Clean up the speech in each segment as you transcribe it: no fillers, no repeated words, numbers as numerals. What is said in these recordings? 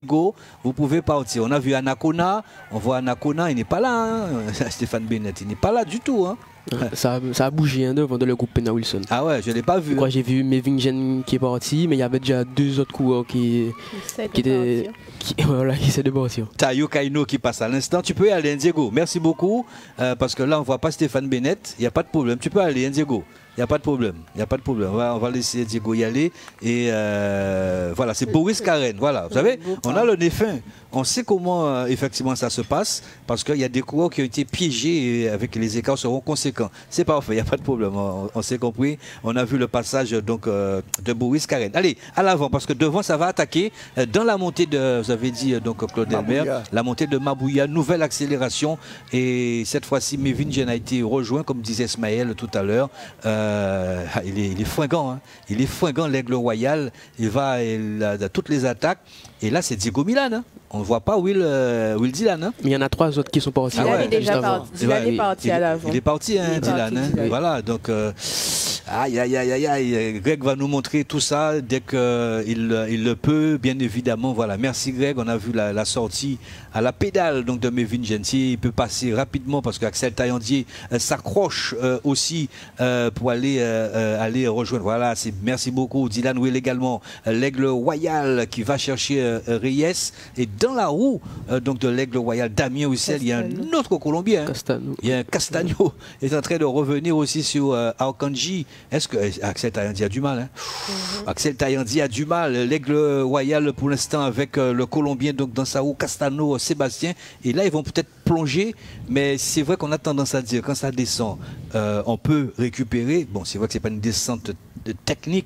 Go, vous pouvez partir. On a vu Anacona, on voit Anacona, il n'est pas là, hein. Stéphane Bennett, il n'est pas là du tout. Hein. Ça a bougé hein, devant le groupe Pena Wilson. Ah ouais, je ne l'ai pas vu. J'ai vu Mevingen qui est parti, mais il y avait déjà deux autres coureurs qui essaient de partir. Tayo Kaino qui passe à l'instant. Tu peux y aller, Diego. Merci beaucoup. Parce que là, on ne voit pas Stéphane Bennett. Il n'y a pas de problème. Tu peux aller, Diego. Il n'y a pas de problème. Il n'y a pas de problème. On va laisser Diego y aller. Et voilà, c'est Boris Karen. Voilà, vous savez, on a le nez fin. On sait comment effectivement ça se passe parce qu'il y a des coureurs qui ont été piégés et avec les écarts seront conséquents. C'est parfait, il n'y a pas de problème. On s'est compris. On a vu le passage donc de Boris Karen. Allez, à l'avant parce que devant ça va attaquer dans la montée de, vous avez dit donc Claude Elmer, la montée de Mabouya, nouvelle accélération et cette fois-ci Mevingen a été rejoint comme disait Ismaël tout à l'heure. Il est fringant, hein. Il est fringant l'aigle royal. Il a toutes les attaques. Et là, c'est Diego Milan. Hein. On ne voit pas Will Dylan. Hein. Mais il y en a trois autres qui sont partis. Dylan est déjà parti. Dylan est parti à l'avant. Il est parti, hein, Dylan. Hein. Voilà, donc, aïe. Greg va nous montrer tout ça dès qu'il le peut, bien évidemment. Voilà, merci Greg. On a vu la sortie à la pédale donc, de Mevingen. Il peut passer rapidement parce qu'Axel Taillandier s'accroche aussi pour aller rejoindre. Voilà, merci beaucoup. Dylan Will également. L'aigle royal qui va chercher Reyes. Et dans la roue donc de l'aigle royal, Damien Roussel, il y a un autre Colombien. Hein. Il y a un Castagno. Il est en train de revenir aussi sur Arkanji. Est-ce que Axel Taillandier a du mal hein? Axel Taillandier a du mal. L'aigle royal pour l'instant avec le Colombien donc dans sa roue, Castano, Sébastien. Et là, ils vont peut-être plonger. Mais c'est vrai qu'on a tendance à dire quand ça descend, on peut récupérer. Bon, c'est vrai que ce n'est pas une descente technique,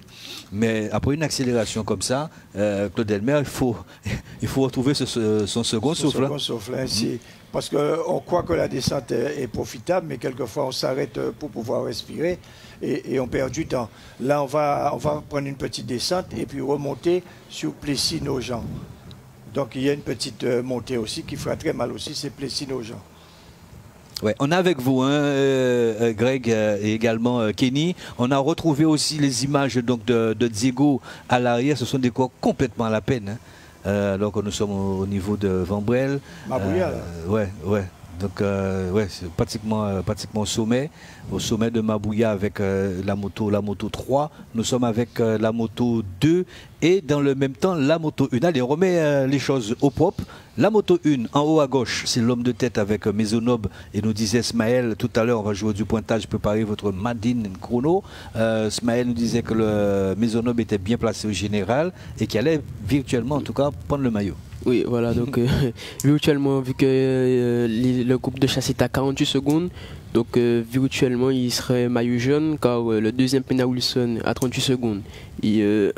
mais après une accélération comme ça, Claude Elmer, il faut retrouver son second souffle. Parce qu'on croit que la descente est profitable, mais quelquefois on s'arrête pour pouvoir respirer et on perd du temps. Là, on va prendre une petite descente et puis remonter sur Plessis-Nogent. Donc il y a une petite montée aussi qui fera très mal aussi, c'est Plessis-Nogent. Ouais, on est avec vous, hein, Greg et également Kenny. On a retrouvé aussi les images donc, de Diego à l'arrière. Ce sont des cours complètement à la peine. Hein. Alors que nous sommes au niveau de Vambrel. Mabouya, ouais. Donc, c'est pratiquement au sommet de Mabouya avec la moto 3. Nous sommes avec la moto 2 et dans le même temps la moto 1. Allez, on remet les choses au propre. La moto 1, en haut à gauche, c'est l'homme de tête avec Maisonnob. Et nous disait Ismaël, tout à l'heure, on va jouer du pointage, préparer votre Madine chrono. Ismaël nous disait que le Maisonnob était bien placé au général et qu'il allait virtuellement, en tout cas, prendre le maillot. Oui, voilà, donc virtuellement, vu que le groupe de chasse est à 48 secondes, donc virtuellement, il serait maillot jaune, car le deuxième Pena Wilson à 38 secondes. Et,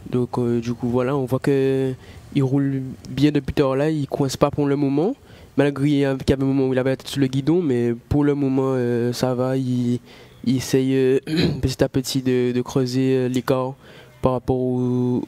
donc, du coup, voilà, on voit qu'il roule bien depuis tard là, il ne coince pas pour le moment, malgré qu'il y avait un moment où il avait la tête sur le guidon, mais pour le moment, ça va, il essaye petit à petit de creuser l'écart par rapport au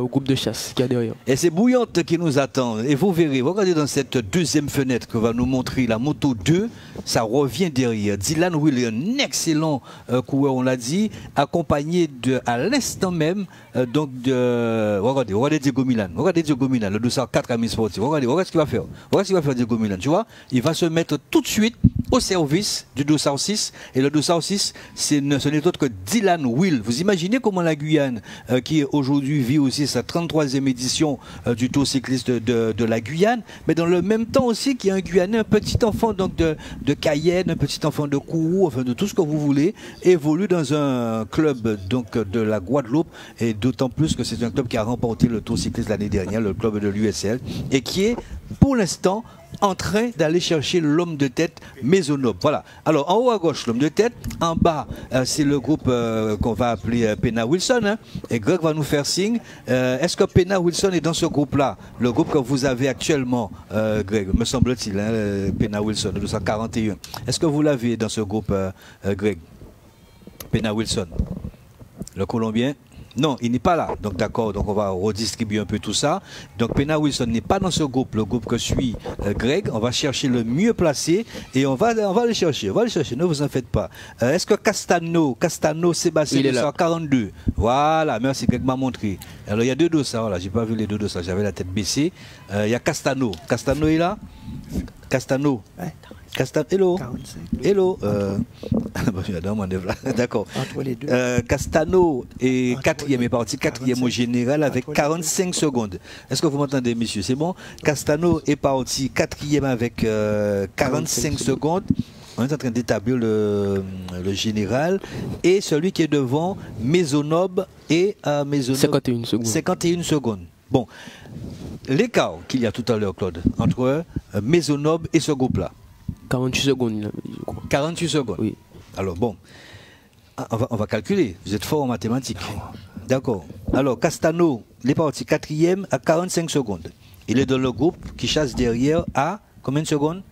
groupe de chasse qu'il y a derrière. Et c'est Bouillante qui nous attend. Et vous verrez, regardez dans cette deuxième fenêtre que va nous montrer la moto 2, ça revient derrière. Dylan Will, un excellent coureur, on l'a dit, accompagné à l'instant même donc de... Regardez Diego Milan. Regardez Diego Milan, le 204 Amis Sportifs. Regardez ce qu'il va faire. Regardez ce qu'il va faire Diego Milan. Tu vois, il va se mettre tout de suite au service du 206. Et le 206, ce n'est autre que Dylan Will. Vous imaginez comment la Guyane, qui aujourd'hui vit aussi sa 33e édition du Tour cycliste de la Guyane, mais dans le même temps aussi qu'il y a un Guyanais, un petit enfant donc de Cayenne, un petit enfant de Kourou, enfin de tout ce que vous voulez, évolue dans un club donc de la Guadeloupe, et d'autant plus que c'est un club qui a remporté le Tour cycliste l'année dernière, le club de l'USL, et qui est pour l'instant en train d'aller chercher l'homme de tête Maisonnob. Voilà. Alors, en haut à gauche, l'homme de tête. En bas, c'est le groupe qu'on va appeler Pena Wilson. Hein, et Greg va nous faire signe. Est-ce que Pena Wilson est dans ce groupe-là? Le groupe que vous avez actuellement, Greg, me semble-t-il, hein, Pena Wilson, 241. Est-ce que vous l'avez dans ce groupe, Greg? Pena Wilson. Le Colombien. Non, il n'est pas là. Donc d'accord, donc on va redistribuer un peu tout ça. Donc Pena Wilson n'est pas dans ce groupe, le groupe que suit Greg. On va chercher le mieux placé et on va le chercher. On va le chercher, ne vous en faites pas. Est-ce que Castano Sébastien 242. Voilà, merci, Greg m'a montré. Alors il y a deux dossards, voilà, j'ai pas vu les deux dossards, j'avais la tête baissée. Il y a Castano. Castano est là? Castano. Ouais. Hello. 45. Hello. D'accord. Castano est quatrième, est parti quatrième au général avec 45 secondes. Est-ce que vous m'entendez, monsieur? C'est bon? Castano est parti quatrième avec 45 secondes. On est en train d'établir le général. Et celui qui est devant, Maisonneuve et 51 secondes. 51 secondes. Bon. L'écart qu'il y a tout à l'heure, Claude, entre Maisonneuve et ce groupe-là. 48 secondes, je crois. 48 secondes. Oui. Alors bon, on va calculer. Vous êtes fort en mathématiques. D'accord. Alors Castano, il est parti quatrième à 45 secondes. Il est dans le groupe qui chasse derrière à combien de secondes?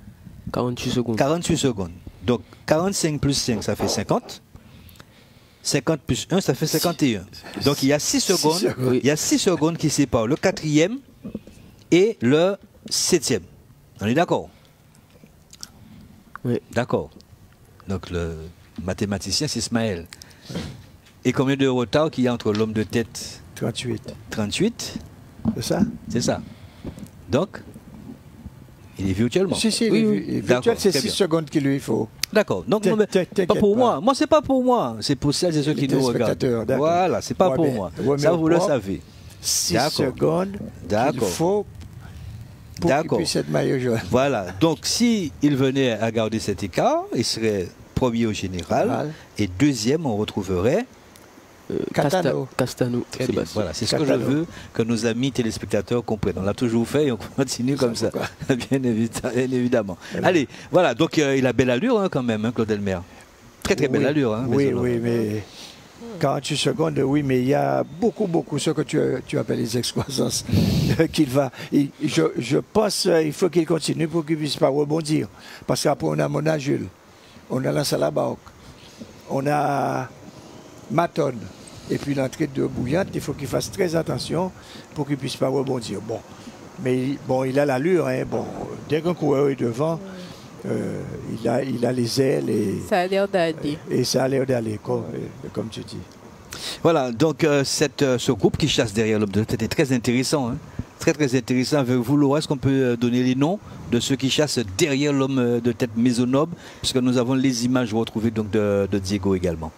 48 secondes. 48 secondes. Donc 45 plus 5, ça fait 50. 50 plus 1, ça fait 51. Donc il y a 6 secondes. Il y a 6 secondes qui séparent le quatrième et le septième. On est d'accord? Oui. D'accord. Donc le mathématicien, c'est Ismaël. Et combien de retard qu'il y a entre l'homme de tête? 38. 38. C'est ça? C'est ça. Donc, il est virtuellement. Si, oui. Virtuel, c'est 6 secondes qu'il lui faut. D'accord. Donc, pas pour moi. Moi, c'est pas pour moi. C'est pour celles et ceux qui nous regardent. Voilà, c'est pas pour moi. Ça, vous le savez. 6 secondes qu'il faut pour qu'il puisse être maillot jaune. Voilà. Donc, s'il venait à garder cet écart, il serait premier au général. Et deuxième, on retrouverait Castano. Voilà, c'est ce que je veux que nos amis téléspectateurs comprennent. On l'a toujours fait et on continue comme ça, bien évidemment. Voilà. Allez, voilà, donc il a belle allure quand même, Claude Elmer. Très belle allure. Oui, mais 48 secondes, oui, mais il y a beaucoup, ce que tu appelles les excroissances qu'il va. Je pense qu'il faut qu'il continue pour qu'il ne puisse pas rebondir. Parce qu'après, on a Mona Jules, on a Lance à la Barque, on a Maton, et puis l'entrée de Bouillante, il faut qu'il fasse très attention pour qu'il ne puisse pas rebondir. Bon, mais bon, il a l'allure. Bon, dès qu'un coureur est devant, il a les ailes et ça a l'air d'aller. Et ça a l'air d'aller, comme tu dis. Voilà, donc ce groupe qui chasse derrière l'homme de tête est très intéressant. Très intéressant. Avec vous, Laura, est-ce qu'on peut donner les noms de ceux qui chassent derrière l'homme de tête Maisonneuve, puisque nous avons les images retrouvées donc de Diego également.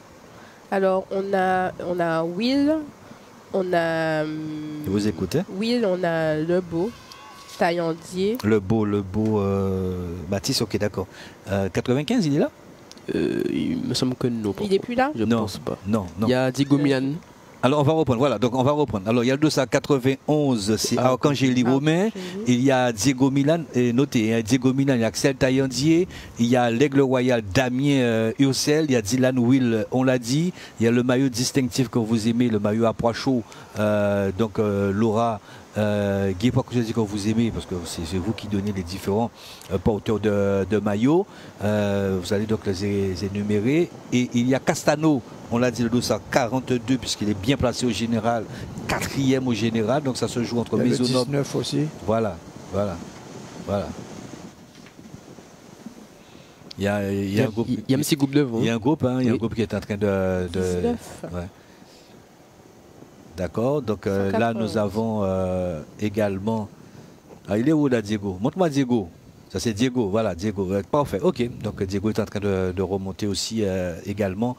Alors, on a Will, on a... Vous écoutez? Will, on a Lebeau, Taillandier. Lebeau, Baptiste, ok, d'accord. 95, il est là? Il me semble que non. Il n'est plus là? Je ne pense pas. Non. Il y a Diego Milan. Alors, on va reprendre. Voilà, donc on va reprendre. Alors, il y a le 291, c'est Arcangeli Romain. Il y a Diego Milan, notez, il y a Diego Milan, il y a Axel Taillandier, il y a l'Aigle Royal Damien Ursel, il y a Dylan Will, on l'a dit. Il y a le maillot distinctif que vous aimez, le maillot à pois chaud. Donc, Laura. Guy, pourquoi je dis que vous aimez, parce que c'est vous qui donnez les différents porteurs de maillots. Vous allez donc les énumérer. Et il y a Castano, on l'a dit, le 242, puisqu'il est bien placé au général, 4e au général, donc ça se joue entre Maisonneuve. 19 aussi. Voilà. Il y a un groupe. Il y a un petit groupe devant. Il y a un groupe, il y a un groupe qui est en train de 19. Ouais. D'accord, donc là nous avons également... Ah, il est où là, Diego? Montre-moi Diego. Ça c'est Diego, voilà, Diego. Parfait, ok. Donc Diego est en train de remonter aussi également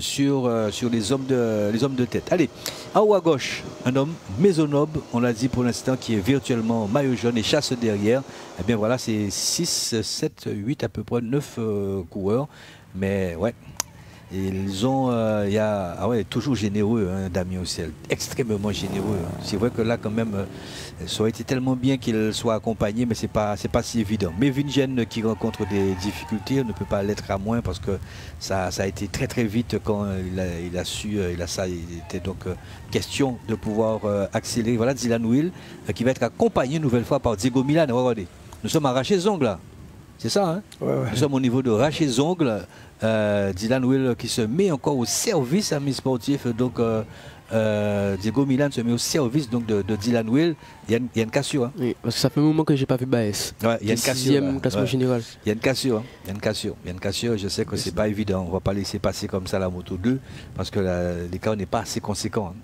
sur les hommes de tête. Allez, en haut à gauche, un homme, Maisonneuve, on l'a dit pour l'instant, qui est virtuellement maillot jaune et chasse derrière. Eh bien voilà, c'est 6, 7, 8, à peu près 9 coureurs. Mais ouais. Ils ont, toujours généreux, Damien Ursel, extrêmement généreux. C'est vrai que là, quand même, ça aurait été tellement bien qu'il soit accompagné, mais c'est pas si évident. Mais Vingen qui rencontre des difficultés, on ne peut pas l'être à moins parce que ça a été très vite quand il était donc question de pouvoir accélérer. Voilà Dylan Will qui va être accompagné une nouvelle fois par Diego Milan. Regardez, nous sommes à Rachez-Ongles là. C'est ça, hein? Ouais. Nous sommes au niveau de Rachez-Ongles. Dylan Will qui se met encore au service à mi-sportif donc Diego Milan se met au service donc, de Dylan Will. Il y a une cassure. Hein. Oui, parce que ça fait un moment que j'ai pas vu Baez. Ouais, il y a une cassure. 6e classement général. Il y a une cassure. Il y a une cassure. Il y a une cassure. Je sais que c'est pas évident. On va pas laisser passer comme ça la moto 2 parce que l'écart n'est pas assez conséquent. Hein.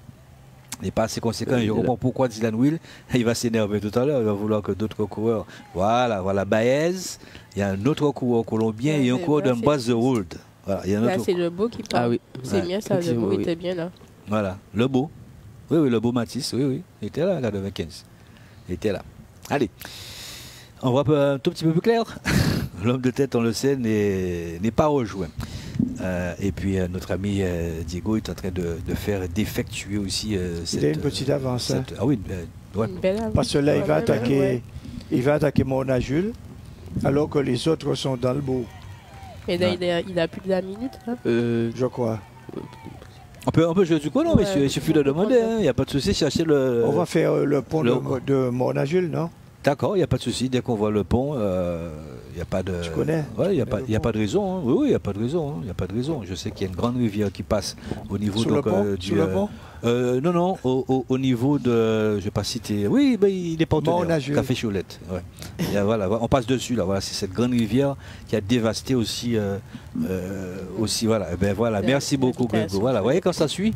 N'est pas assez conséquent. Je comprends pourquoi Dylan Will, il va s'énerver tout à l'heure, il va vouloir que d'autres coureurs. Voilà, Baez, il y a un autre coureur colombien et un coureur d'un base de World. Voilà, là, c'est le beau qui parle. Ah oui. C'est bien ça, le beau était bien là. Voilà, le beau. Oui, le beau Matisse, oui. Il était là, 95. Il était là. Allez, on voit un tout petit peu plus clair. L'homme de tête, on le sait, n'est pas rejoint. Et puis notre ami Diego est en train de faire d'effectuer aussi il a une petite avance. Ah oui, ouais. Parce que là, il va attaquer Mona Jules, alors que les autres sont dans le beau. Et là, il a plus de la minute. Hein. Je crois. On peut jouer du coup, non, monsieur? Il suffit de demander, il n'y a pas de souci, chercher le... On va faire le pont de Mona Jules, non? D'accord, il n'y a pas de souci. Dès qu'on voit le pont, il n'y a pas de... Tu connais? Oui, il n'y a pas de raison. Hein. Oui, il n'y a pas de raison. Il n'y a pas de raison. Je sais qu'il y a une grande rivière qui passe au niveau sur le pont, du... Sur le pont non, au niveau de... Je ne vais pas citer... Oui, ben, il est partenaire. Café Choulette. Ouais. Voilà, on passe dessus. Là. Voilà, c'est cette grande rivière qui a dévasté aussi... voilà. Ben, voilà. Merci beaucoup, Grégo. Voilà, vous voyez quand ça suit.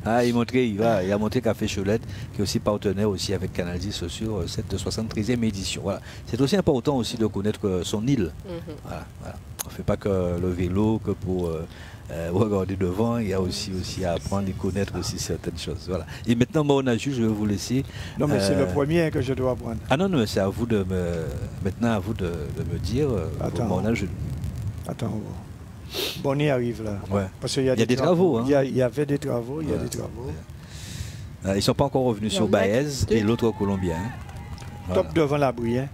Il a montré Café Choulette, qui est aussi partenaire aussi avec Canal 10 sur cette 73e édition. Voilà. C'est aussi important aussi de connaître son île. Voilà. On ne fait pas que le vélo, que pour regarder devant, il y a aussi à apprendre et connaître aussi certaines choses. Voilà. Et maintenant, Mona Jules, je vais vous laisser. Non, mais c'est le premier que je dois apprendre. Ah non, c'est à vous de me dire. Attends. Mona Jules. Attends. Bonnie arrive là. Ouais. Parce qu'il y a des travaux. Hein. Il y avait des travaux, il y a des travaux. Ils ne sont pas encore revenus sur Baez et l'autre Colombien. Hein. Voilà. Top devant l'abri. Hein.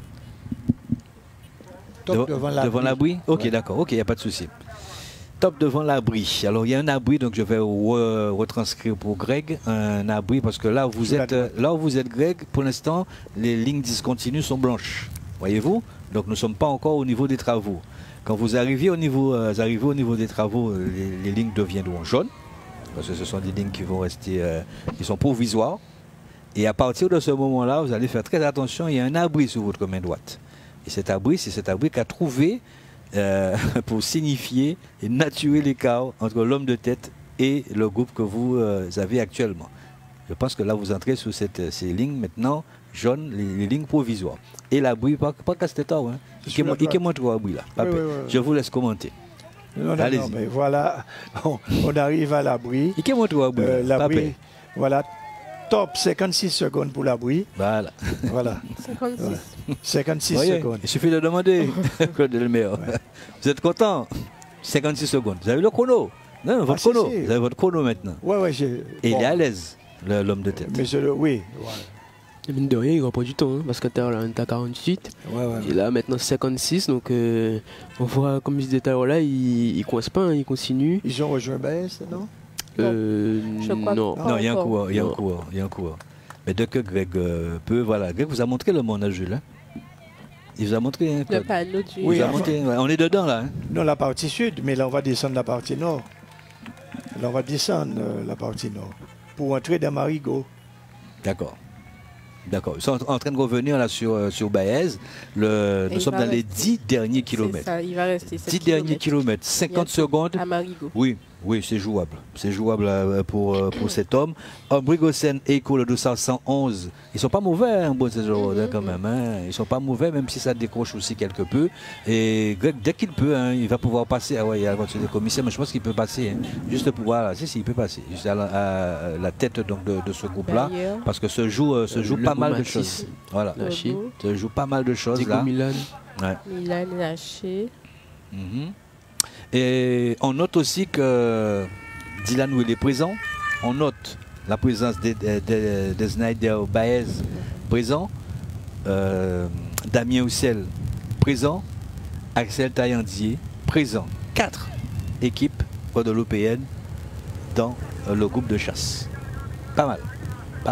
Top devant l'abri. Ok, d'accord. Ok, il n'y a pas de souci. Top devant l'abri. Alors il y a un abri, donc je vais retranscrire pour Greg un abri parce que là où vous êtes Greg, pour l'instant les lignes discontinues sont blanches. Voyez-vous? Donc nous ne sommes pas encore au niveau des travaux. Quand vous arrivez au niveau des travaux, les lignes deviendront jaunes, parce que ce sont des lignes qui vont rester, qui sont provisoires. Et à partir de ce moment-là, vous allez faire très attention, il y a un abri sur votre main droite. Et cet abri, c'est cet abri qu'a trouvé pour signifier et naturer l'écart entre l'homme de tête et le groupe que vous avez actuellement. Je pense que là, vous entrez sur ces lignes maintenant jaunes, les lignes provisoires. Et l'abri, pas casse-tête, hein. Il montre l'abri là. Oui. Je vous laisse commenter. Non, mais voilà, on arrive à l'abri. Il montre l'abri, voilà, top 56 secondes pour l'abri. Voilà. 56 secondes. Il suffit de demander, Claude Delmer. Vous êtes content? 56 secondes. Vous avez le chrono? Non, votre chrono. Si. Vous avez votre chrono maintenant. Et il est à l'aise, l'homme de tête. Mais oui. Voilà. Et mine de rien, il reprend du temps, hein, parce que tu as 48. Et là, maintenant 56. Donc, on voit, comme je disais tout à l'heure, là, il ne coince pas, hein, il continue. Ils ont rejoint Baez, non? Non. Non, il y a un coureur. Mais dès que Greg peut, voilà. Greg vous a montré le Mona Jules. Hein. Il vous a montré. Hein, le panneau du... Oui, on est dedans, là. Hein. Non, la partie sud, mais là, on va descendre la partie nord. Là, on va descendre la partie nord pour entrer dans Marigot. D'accord. Ils sont en train de revenir là sur Baez. Nous sommes dans les 10 derniers kilomètres. Ça, il va rester 10 derniers kilomètres, 50 secondes. À Marigot. Oui, c'est jouable. C'est jouable pour cet homme. Brigosen et le 211, ils sont pas mauvais, hein, quand même. Hein. Ils sont pas mauvais, même si ça décroche aussi quelque peu. Et Greg, dès qu'il peut, hein, il va pouvoir passer. Ah ouais, il y a la voiture des commissaires, mais je pense qu'il peut passer. Hein, juste pour voir. Si, il peut passer. Juste à la tête donc, de ce groupe-là. Parce que se joue pas mal de choses. Voilà. Se joue pas mal de choses. Diego Milan. Ouais. Milan lâché. Et on note aussi que Dylan Will est présent. On note la présence de Snyder Baez présent. Damien Houssel présent. Axel Taillandier présent. 4 équipes guadeloupéennes dans le groupe de chasse. Pas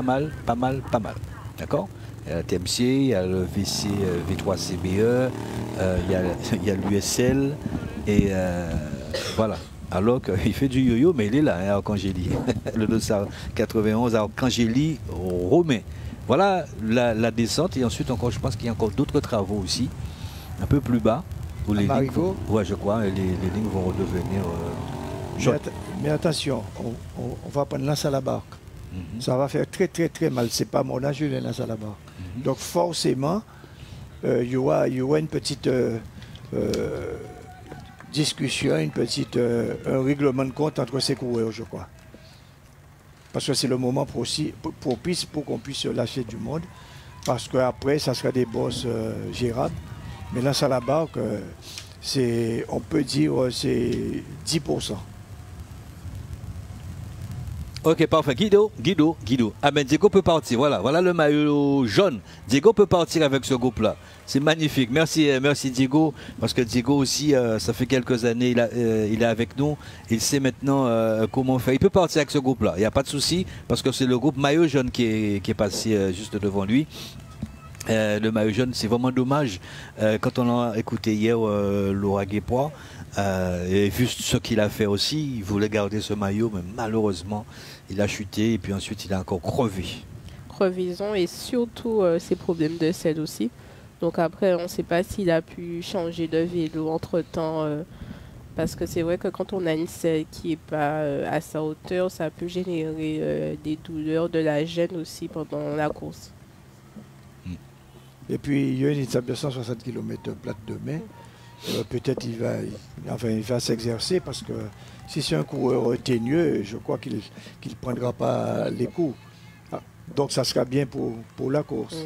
mal. D'accord? Il y a la TMC, il y a le VC, V3CBE, il y a l'USL. Et voilà, Alors qu'il fait du yo-yo, mais il est là, hein, Arcangeli. Le dossard 91, Arcangeli Romain. Voilà la descente. Et ensuite, encore, je pense qu'il y a encore d'autres travaux aussi, un peu plus bas. Où les lignes, ouais, je crois, les lignes vont redevenir mais attention, on va prendre lance à la barque. Ça va faire très très très mal. C'est pas mon âge, je lance à la barque. Donc forcément, il y aura une petite discussion, un règlement de compte entre ces coureurs, je crois. Parce que c'est le moment propice pour qu'on puisse lâcher du monde. Parce qu'après, ça sera des bosses gérables. Mais lance à la barque, on peut dire c'est 10%. Ok, parfait. Guido. Ah ben Diego peut partir. Voilà le maillot jaune. Diego peut partir avec ce groupe-là. C'est magnifique. Merci Diego. Parce que Diego aussi, ça fait quelques années, il est avec nous. Il sait maintenant comment faire. Il peut partir avec ce groupe-là. Il n'y a pas de souci. Parce que c'est le groupe maillot jaune qui est passé juste devant lui. Le maillot jaune, c'est vraiment dommage. Quand on a écouté hier Laura Guépois, et vu ce qu'il a fait aussi, il voulait garder ce maillot, mais malheureusement, il a chuté et puis ensuite il a encore crevé. Crevaison et surtout ses problèmes de selle aussi. Donc après, on ne sait pas s'il a pu changer de vélo entre-temps. Parce que c'est vrai que quand on a une selle qui n'est pas à sa hauteur, ça peut générer des douleurs, de la gêne aussi pendant la course. Et puis, il y a une étape de 160 km plate demain. Peut-être il va s'exercer parce que si c'est un coureur teigneux, je crois qu'il ne prendra pas les coups. Donc, ça sera bien pour la course.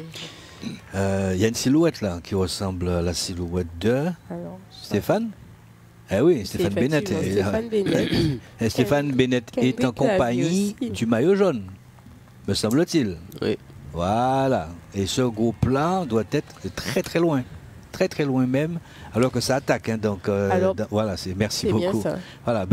Il y a une silhouette là qui ressemble à la silhouette de Stéphane. Eh oui, Stéphane Bennett. Stéphane Bennett est en compagnie du maillot jaune, me semble-t-il. Oui. Voilà. Et ce groupe-là doit être très très loin. Très très loin même, alors que ça attaque. Hein, donc voilà, merci beaucoup. Voilà,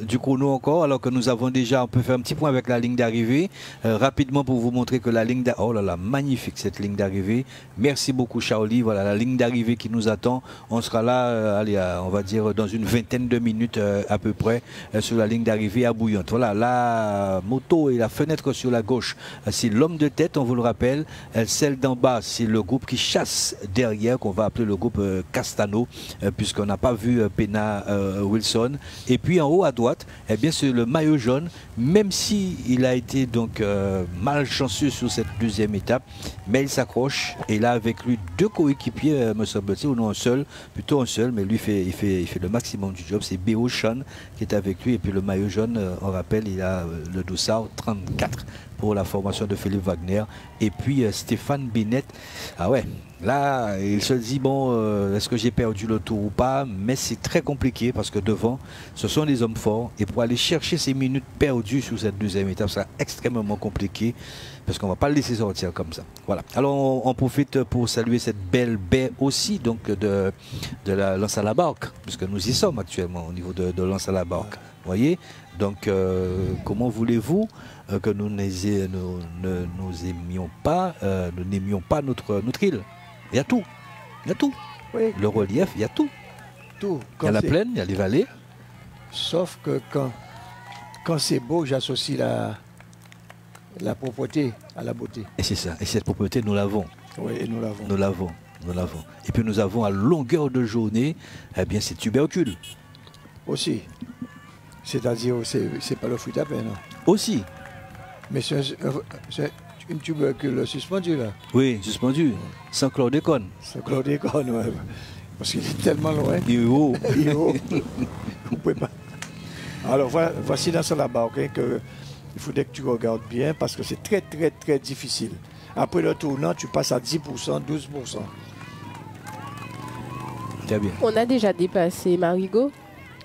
du coup nous encore, alors que nous avons déjà, on peut faire un petit point avec la ligne d'arrivée, rapidement pour vous montrer que la ligne d'arrivée, oh là là, magnifique cette ligne d'arrivée. Merci beaucoup Charlie. Voilà la ligne d'arrivée qui nous attend. On sera là, allez, on va dire dans une vingtaine de minutes à peu près sur la ligne d'arrivée à Bouillante. Voilà, la moto et la fenêtre sur la gauche, c'est l'homme de tête, on vous le rappelle. Celle d'en bas, c'est le groupe qui chasse derrière, qu'on va appeler le groupe Castano, puisqu'on n'a pas vu Pena Wilson. Et puis en haut à droite, eh bien c'est le maillot jaune, même si il a été donc malchanceux sur cette deuxième étape, mais il s'accroche et il a avec lui deux coéquipiers, me semble-t-il, ou non plutôt un seul, mais lui il fait le maximum du job. C'est Béo Chan qui est avec lui, et puis le maillot jaune, on rappelle, il a le dossard 34 pour la formation de Philippe Wagner, et puis Stéphane Bennett. Ah ouais, là il se dit bon, est-ce que j'ai perdu le tour ou pas, mais c'est très compliqué parce que devant ce sont des hommes forts, et pour aller chercher ces minutes perdues sur cette deuxième étape, c'est extrêmement compliqué parce qu'on ne va pas le laisser sortir comme ça. Voilà, alors on profite pour saluer cette belle baie aussi, donc de la Lance à la Barque, puisque nous y sommes actuellement au niveau de Lance à la Barque. Vous voyez, donc comment voulez-vous que nous n'aimions pas notre île? Il y a tout. Oui. Le relief, il y a tout. Il y a la plaine, il y a les vallées. Sauf que quand c'est beau, j'associe la propreté à la beauté. Et c'est ça. Et cette propreté, nous l'avons. Oui, et nous l'avons. Nous l'avons. Et puis nous avons à longueur de journée, eh bien, ces tubercules. Aussi. C'est-à-dire, c'est pas le fruit à peine. Aussi. Mais c'est une tubercule suspendue, là. Oui, suspendue. Sans chlordécone. Sans chlordécone, oui. Parce qu'il est tellement loin. Il est haut. Vous pouvez pas. Alors, voici dans la barque, hein, il faudrait que tu regardes bien parce que c'est très, très, très difficile. Après le tournant, tu passes à 10%, 12%. Très bien. On a déjà dépassé Marigot.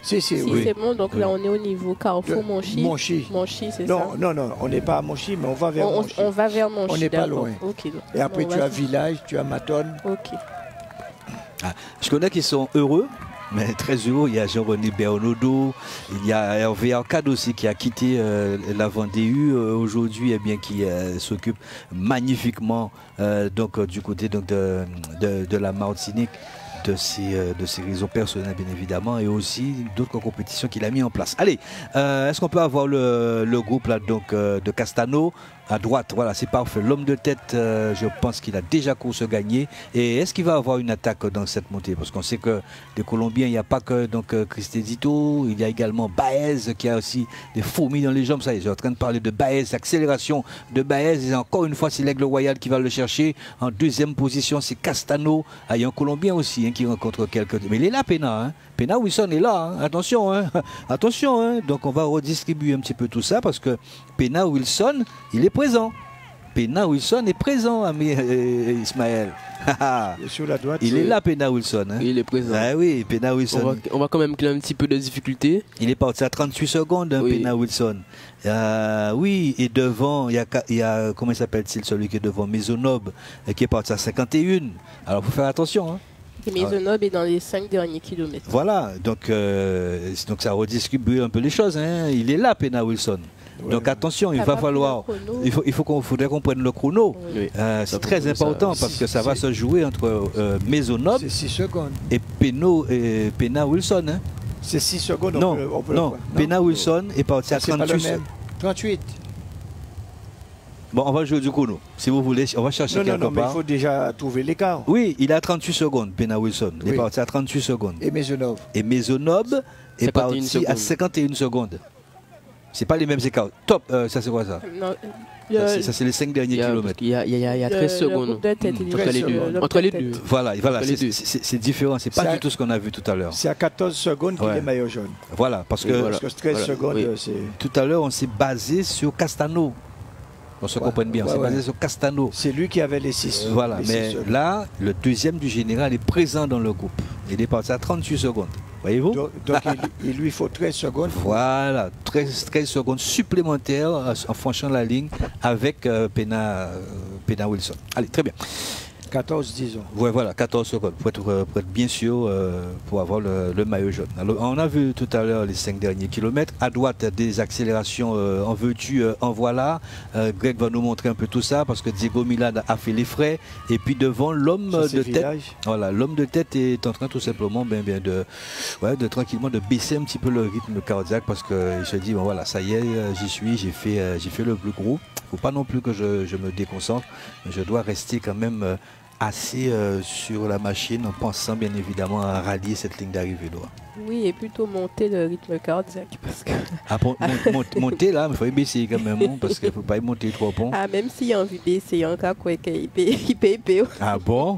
Si, oui. C'est bon, donc oui. Là on est au niveau Carrefour Monchy. Monchy, c'est ça? Non, on n'est pas à Monchy, mais on va vers Monchy. On va vers Monchy. On n'est pas loin. Okay, et après tu as Village, tu as Matonne. Ok. Ah, je connais qu'ils sont heureux, mais très heureux. Il y a Jean-René Bernodeau, il y a Hervé Arcade aussi qui a quitté la Vendée aujourd'hui, eh bien qui s'occupe magnifiquement donc du côté donc de la Martinique. de ses raisons personnelles, bien évidemment, et aussi d'autres compétitions qu'il a mis en place. Allez, est-ce qu'on peut avoir le groupe là, donc, de Castano à droite? Voilà, c'est parfait. L'homme de tête, je pense qu'il a déjà course gagnée. Et est-ce qu'il va avoir une attaque dans cette montée? Parce qu'on sait que des Colombiens, il n'y a pas que Cristedito, il y a également Baez qui a aussi des fourmis dans les jambes. Ça y est, j'ai en train de parler de Baez, l'accélération de Baez. Et encore une fois, c'est l'Aigle Royal qui va le chercher. En deuxième position, c'est Castano. Ah, il y a un Colombien aussi hein, qui rencontre quelques... Mais il est là, Pena. Hein. Pena Wilson est là. Hein. Attention, hein. Attention. Hein. Donc on va redistribuer un petit peu tout ça parce que Pena Wilson, il est présent. Pena Wilson est présent, ami Ismaël. Sur la droite, il est là, Pena Wilson. Hein. Il est présent. Ah oui, Pena Wilson. On va quand même créer un petit peu de difficulté. Il est parti à 38 secondes, hein, oui. Pena Wilson. Oui, et devant, il y a comment s'appelle-t-il, celui qui est devant Maisonneuve, qui est parti à 51. Alors, il faut faire attention. Hein. Et Maisonneuve est dans les 5 derniers kilomètres. Voilà, donc ça redistribue un peu les choses. Hein. Il est là, Pena Wilson. Ouais. Donc attention, il va falloir, faudrait qu'on prenne le chrono. Oui. C'est très important parce que ça va se jouer entre Maisonneuve et Pena Wilson. Hein. C'est 6 secondes. Non, Pena Wilson est parti à 38 secondes. 38. Bon, on va jouer du chrono. Si vous voulez, on va chercher quelque part. Mais il faut déjà trouver l'écart. Oui, il a 38 secondes, Pena Wilson. Il est parti à 38 secondes. Et Maisonneuve. Et Maisonneuve est parti à 51 secondes. C'est pas les mêmes écarts. Top, ça c'est quoi ça? Non, ça c'est les 5 derniers kilomètres. Il y a 13 secondes entre les deux. Voilà, c'est différent. C'est pas du tout ce qu'on a vu tout à l'heure. C'est à 14 secondes qu'il est maillot jaune. Voilà, parce que 13 secondes, c'est... Tout à l'heure, on s'est basé sur Castano. On se comprenne bien, on s'est basé sur Castano. C'est lui qui avait les 6. Voilà, mais là, le deuxième du général est présent dans le groupe. Il est parti à 38 secondes. Voyez-vous? Donc il lui faut 13 secondes. Voilà, 13 secondes supplémentaires en franchissant la ligne avec Pena Wilson. Allez, très bien. 14, disons. Ouais, voilà, 14 secondes, pour être bien sûr, pour avoir le maillot jaune. Alors, on a vu tout à l'heure les 5 derniers kilomètres. À droite, des accélérations en veux-tu, en voilà. Greg va nous montrer un peu tout ça parce que Diego Milad a fait les frais. Et puis devant, l'homme de tête. Voilà, l'homme de tête est en train tout simplement de tranquillement de baisser un petit peu le rythme cardiaque parce qu'il se dit, bon voilà, ça y est, j'y suis, j'ai fait le plus gros. Il ne faut pas non plus que je me déconcentre. Je dois rester quand même assez sur la machine en pensant bien évidemment à rallier cette ligne d'arrivée. Oui, et plutôt monter le rythme cardiaque. Parce que... monter là, mais il faut baisser quand même, parce qu'il ne faut pas y monter trop bon. Ah, même s'il a envie de baisser, il y a encore quoi qu'il paye. Ah bon?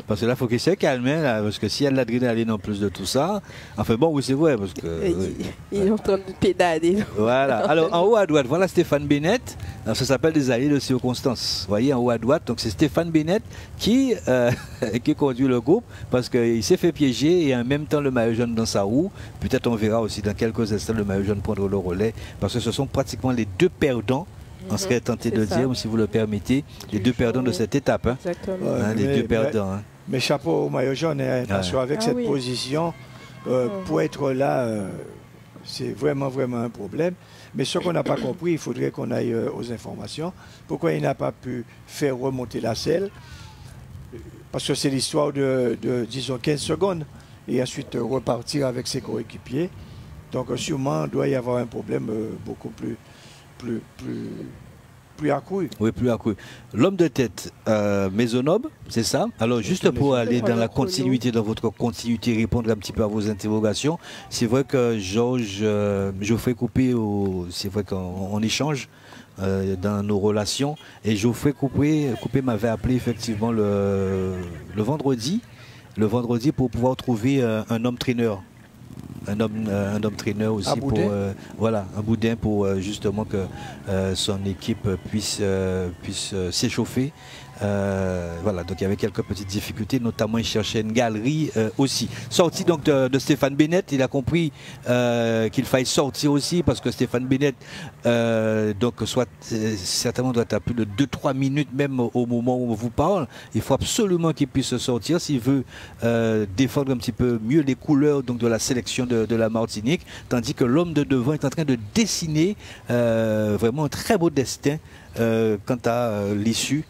Parce que là, il faut qu'il se calme, là, parce que s'il y a de l'adrénaline en plus de tout ça, enfin bon, oui, c'est vrai, parce que... Il est en train de pédaler. Voilà. Alors, en haut à droite, voilà Stéphane Bennett. Alors, ça s'appelle des alliés de circonstances. Vous voyez, en haut à droite, donc c'est Stéphane Bennett qui conduit le groupe, parce qu'il s'est fait piéger et en même temps le maillot jaune dans sa roue. Peut-être on verra aussi dans quelques instants le maillot jaune prendre le relais, parce que ce sont pratiquement les deux perdants, on serait tenté de dire, si vous le permettez, les deux perdants de cette étape. Hein. Exactement. Les deux perdants. Hein. Mais chapeau au maillot jaune, hein, parce qu'avec cette position, pour être là, c'est vraiment un problème. Mais ce qu'on n'a pas compris, il faudrait qu'on aille aux informations. Pourquoi il n'a pas pu faire remonter la selle? Parce que c'est l'histoire de, disons, 15 secondes. Et ensuite repartir avec ses coéquipiers. Donc sûrement, il doit y avoir un problème beaucoup plus accru. Oui, plus accru. L'homme de tête, Maisonneuve, c'est ça? Alors juste pour aller dans la continuité, dans votre continuité, répondre un petit peu à vos interrogations, c'est vrai que Geoffrey Coupé, c'est vrai qu'on échange dans nos relations, et Geoffrey Coupé m'avait appelé effectivement le vendredi pour pouvoir trouver un homme traîneur. Un homme traîneur aussi pour un boudin pour justement que son équipe puisse s'échauffer. Voilà, donc il y avait quelques petites difficultés, notamment il cherchait une galerie aussi. Sortie donc de Stéphane Bennett, il a compris qu'il fallait sortir aussi parce que Stéphane Bennett certainement doit être à plus de 2-3 minutes même au moment où on vous parle. Il faut absolument qu'il puisse sortir s'il veut défendre un petit peu mieux les couleurs donc de la sélection de la Martinique, tandis que l'homme de devant est en train de dessiner vraiment un très beau destin quant à l'issue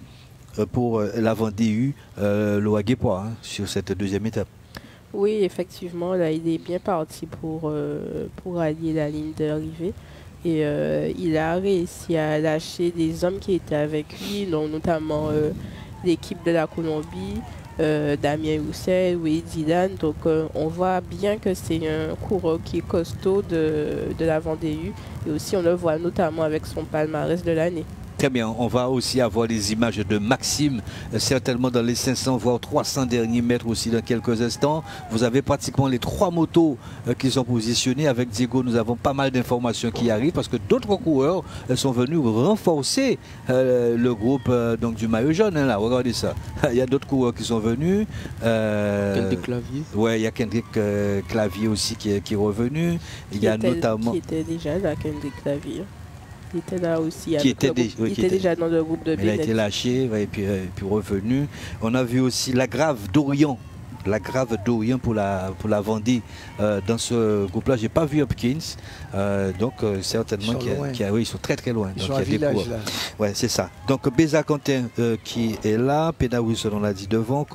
pour la Vendée le Waguépois sur cette deuxième étape. Oui, effectivement, là, il est bien parti pour allier la ligne d'arrivée. Et il a réussi à lâcher des hommes qui étaient avec lui, donc notamment l'équipe de la Colombie, Damien Roussel, oui, Dylan. Donc on voit bien que c'est un coureur qui est costaud de la Vendée. Et aussi on le voit notamment avec son palmarès de l'année. Très bien, on va aussi avoir des images de Maxime, certainement dans les 500 voire 300 derniers mètres aussi dans quelques instants. Vous avez pratiquement les 3 motos qui sont positionnées. Avec Diego, nous avons pas mal d'informations qui arrivent parce que d'autres coureurs sont venus renforcer le groupe donc du maillot jaune. Là, regardez ça. Il y a d'autres coureurs qui sont venus. Kendrick Clavier. Ouais, il y a Kendrick Clavier aussi qui est revenu. Il y a notamment... Qui était déjà là, Kendrick Clavier. Il était là aussi. Il était déjà dans le groupe de Il a été lâché et puis revenu. On a vu aussi la Grave d'Orient. La Grave d'Orient pour la Vendée. Dans ce groupe-là, je n'ai pas vu Hopkins. Donc, certainement ils sont très très loin. Ils sont à village là. Ouais, c'est ça. Donc, Béza Quentin qui est là. Pena Wilson, on l'a dit devant.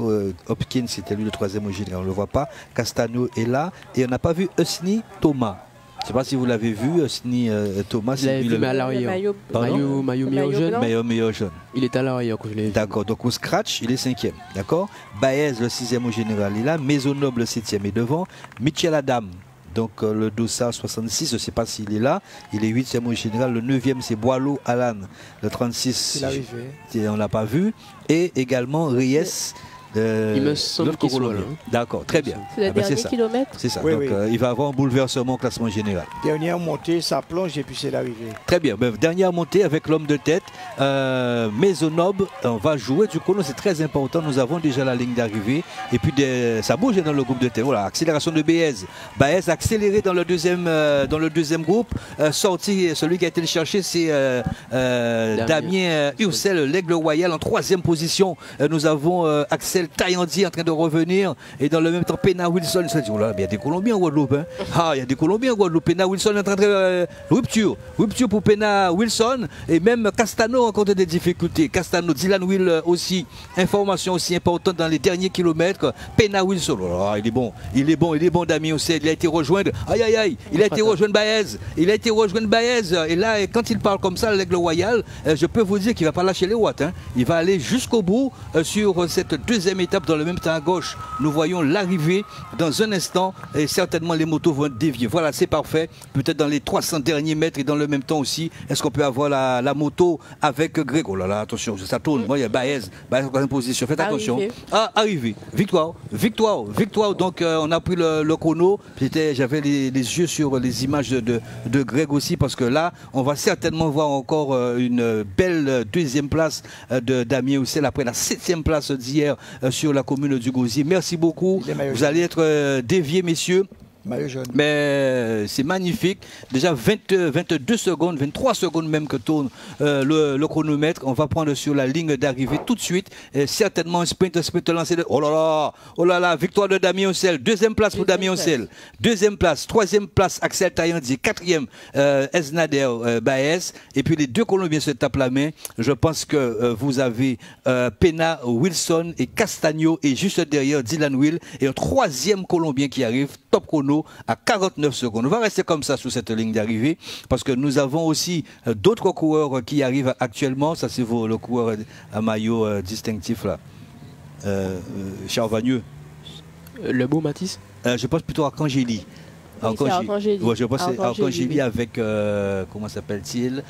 Hopkins, c'était lui le 3e au général, on ne le voit pas. Castano est là. Et on n'a pas vu Eusni Thomas. Je ne sais pas si vous l'avez vu, Eusni Thomas. Je l'avais vu, mais à l'arrière. Maillot jaune. Il est à l'arrière quand je l'ai vu. D'accord, donc au scratch, il est 5e. D'accord. Baez, le 6e au général, il est là. Maisonneuve, le 7e est devant. Michel Adam, donc le Dossard 66, je ne sais pas s'il est là. Il est 8e au général. Le 9e, c'est Boileau Alan, le 36. On ne l'a pas vu. Et également Reyes. Il me semble qu'il soit là. D'accord, très bien. C'est le dernier kilomètre. C'est ça. Oui, donc il va avoir un bouleversement au classement général. Dernière montée, ça plonge et puis c'est l'arrivée. Très bien. Dernière montée avec l'homme de tête. Maisonneuve, on va jouer du chrono, c'est très important. Nous avons déjà la ligne d'arrivée. Et puis ça bouge dans le groupe de tête. Voilà, accélération de Baez. Baez accéléré dans le deuxième groupe. Sorti, celui qui a été le chercher, c'est Damien Ursel, l'aigle royal en 3e position. Nous avons Axel Taillandi en train de revenir et dans le même temps Pena Wilson. Oh là, il y a des Colombiens en Guadeloupe. Hein. Ah, il y a des Colombiens en Guadeloupe. Pena Wilson est en train de rupture pour Pena Wilson et même Castano rencontre des difficultés. Castano, Dylan Will aussi. Information aussi importante dans les derniers kilomètres. Pena Wilson, oh là, il est bon Damien Ossel. Il a été rejoindre. Il a été rejoindre Baez. Et là, quand il parle comme ça, l'aigle royal, je peux vous dire qu'il ne va pas lâcher les watts. Hein. Il va aller jusqu'au bout sur cette deuxième étape. Dans le même temps à gauche, nous voyons l'arrivée dans un instant et certainement les motos vont dévier. Voilà, c'est parfait. Peut-être dans les 300 derniers mètres et dans le même temps aussi, est-ce qu'on peut avoir la moto avec Greg? Oh là là, attention, ça tourne. Moi, il y a Baez en position. Faites attention. Ah, arrivé. Victoire. Donc, on a pris le chrono. J'avais les yeux sur les images de Greg aussi parce que là, on va certainement voir encore une belle deuxième place de Damien Roussel après la 7e place d'hier sur la commune du Gosier. Merci beaucoup. Vous allez être déviés, messieurs. Maillot jaune. Mais c'est magnifique. Déjà 22 secondes, 23 secondes même que tourne le chronomètre. On va prendre sur la ligne d'arrivée tout de suite. Et certainement un sprint lancé. Oh là là, victoire de Damien Ossel. 2e place pour Damien Ossel. 2e place, 3e place Axel Taillandi. 4e Esnader Baez. Et puis les deux Colombiens se tapent la main. Je pense que vous avez Pena Wilson et Castagno et juste derrière Dylan Will et un 3e Colombien qui arrive. Top chrono à 49 secondes. On va rester comme ça sous cette ligne d'arrivée parce que nous avons aussi d'autres coureurs qui arrivent actuellement. Ça, c'est le coureur à maillot distinctif là. Charles Vagneux. Le beau Matisse. Je pense plutôt à Arcangeli. Arcangeli. Ouais, je pense à Arcangeli avec, comment s'appelle-t-il?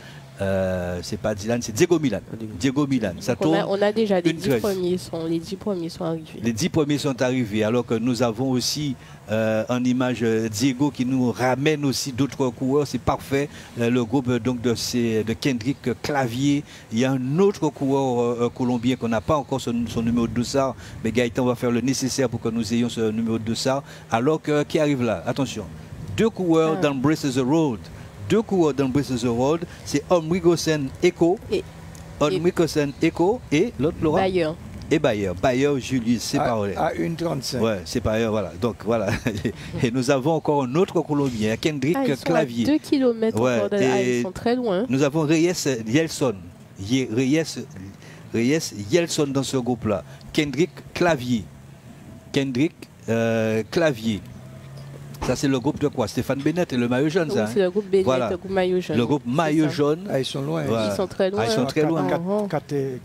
C'est pas Dylan, c'est Diego Milan. Ça tourne. On a déjà les 10 premiers sont arrivés. Les 10 premiers sont arrivés, alors que nous avons aussi en image Diego qui nous ramène aussi d'autres coureurs. C'est parfait. Le groupe donc de Kendrick Clavier. Il y a un autre coureur colombien qu'on n'a pas encore son numéro de dossard. Mais Gaëtan va faire le nécessaire pour que nous ayons ce numéro de dossard. Alors que qui arrive là? Attention. 2 coureurs dans Brace the Road. 2 coureurs dans Brace the Road, c'est Omrigosen Echo. Omrigosen Echo et l'autre Laura Bayer. Et Bayer Julius, c'est pareil. À 1,35. Ouais, c'est pareil, voilà. Donc voilà. Et nous avons encore un autre Colombien, Kendrick Clavier. À 2 km ouais, ils sont très loin. Nous avons Reyes Reyes, Yelson dans ce groupe-là. Kendrick, Clavier. Kendrick, Clavier. Ça, c'est le groupe de quoi? Stéphane Bennett et le maillot jaune, ça. Oui, c'est le groupe Bennett, Voilà. le groupe maillot jaune. Le groupe maillot jaune. Ah, ils sont loin. Voilà. Ils sont très loin. Ah, ils sont très loin.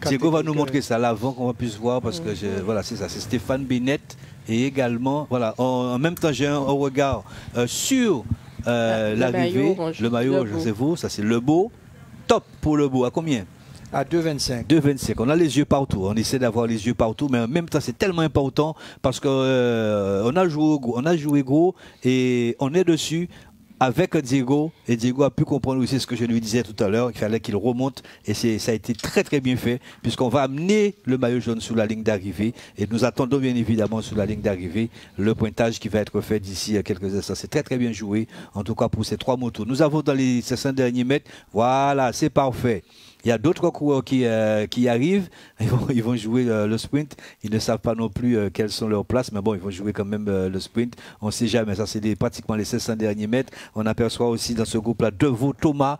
Diego va nous montrer ça à l'avant qu'on va puisse voir parce que voilà, c'est ça. C'est Stéphane Bennett et également, voilà, en même temps, j'ai un regard sur l'arrivée. Le maillot, je sais vous, ça c'est le beau. Top pour le beau. À combien? À 2,25. 2,25. On a les yeux partout. On essaie d'avoir les yeux partout, mais en même temps, c'est tellement important parce qu'on a joué gros et on est dessus avec Diego. Et Diego a pu comprendre aussi ce que je lui disais tout à l'heure. Il fallait qu'il remonte et ça a été très très bien fait puisqu'on va amener le maillot jaune sur la ligne d'arrivée et nous attendons bien évidemment sur la ligne d'arrivée le pointage qui va être fait d'ici quelques instants. C'est très très bien joué en tout cas pour ces 3 motos. Nous avons dans les 500 derniers mètres. Voilà, c'est parfait. Il y a d'autres coureurs qui arrivent, ils vont jouer le sprint. Ils ne savent pas non plus quelles sont leurs places, mais bon, ils vont jouer quand même le sprint. On ne sait jamais, ça c'est pratiquement les 500 derniers mètres. On aperçoit aussi dans ce groupe-là Devaux Thomas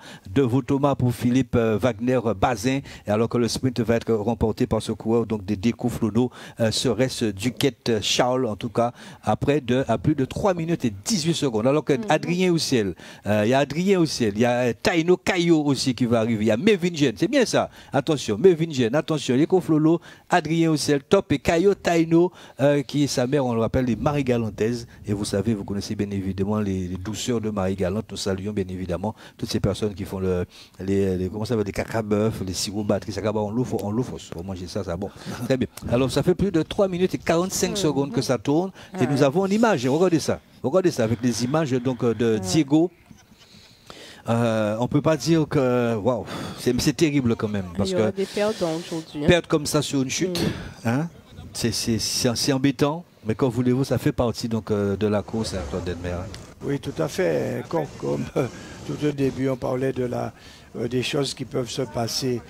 pour Philippe Wagner Bazin, et alors que le sprint va être remporté par ce coureur donc de Déco Flono, serait-ce Duquette Charles, en tout cas, à plus de 3 minutes et 18 secondes. Alors que Adrien Oussiel, il y a Adrien Oussiel, il y a Taino Caillot aussi qui va arriver, il y a Mevin Jen. C'est bien ça. Attention, Mevin Jen, attention, Léco Flolo, Adrien Oussel, Top et Caillot Taino, qui est sa mère, on le rappelle, les Marie Galantaises. Et vous savez, vous connaissez bien évidemment les douceurs de Marie Galante. Nous saluons bien évidemment toutes ces personnes qui font comment ça s'appelle, les cacabeufs, les sirops batteries, on l'ouvre, on manger ça, ça bon. Très bien. Alors, ça fait plus de 3 minutes et 45 secondes que ça tourne. Et nous avons une image. Regardez ça. Regardez ça avec les images donc, de Diego. On peut pas dire que waouh, c'est terrible quand même parce il y aura des perdants aujourd'hui. Perdre comme ça sur une chute, hein, c'est embêtant, mais comme voulez-vous, ça fait partie donc de la course, hein, Claude Denmer. Oui, tout à fait. Comme tout au début, on parlait des choses qui peuvent se passer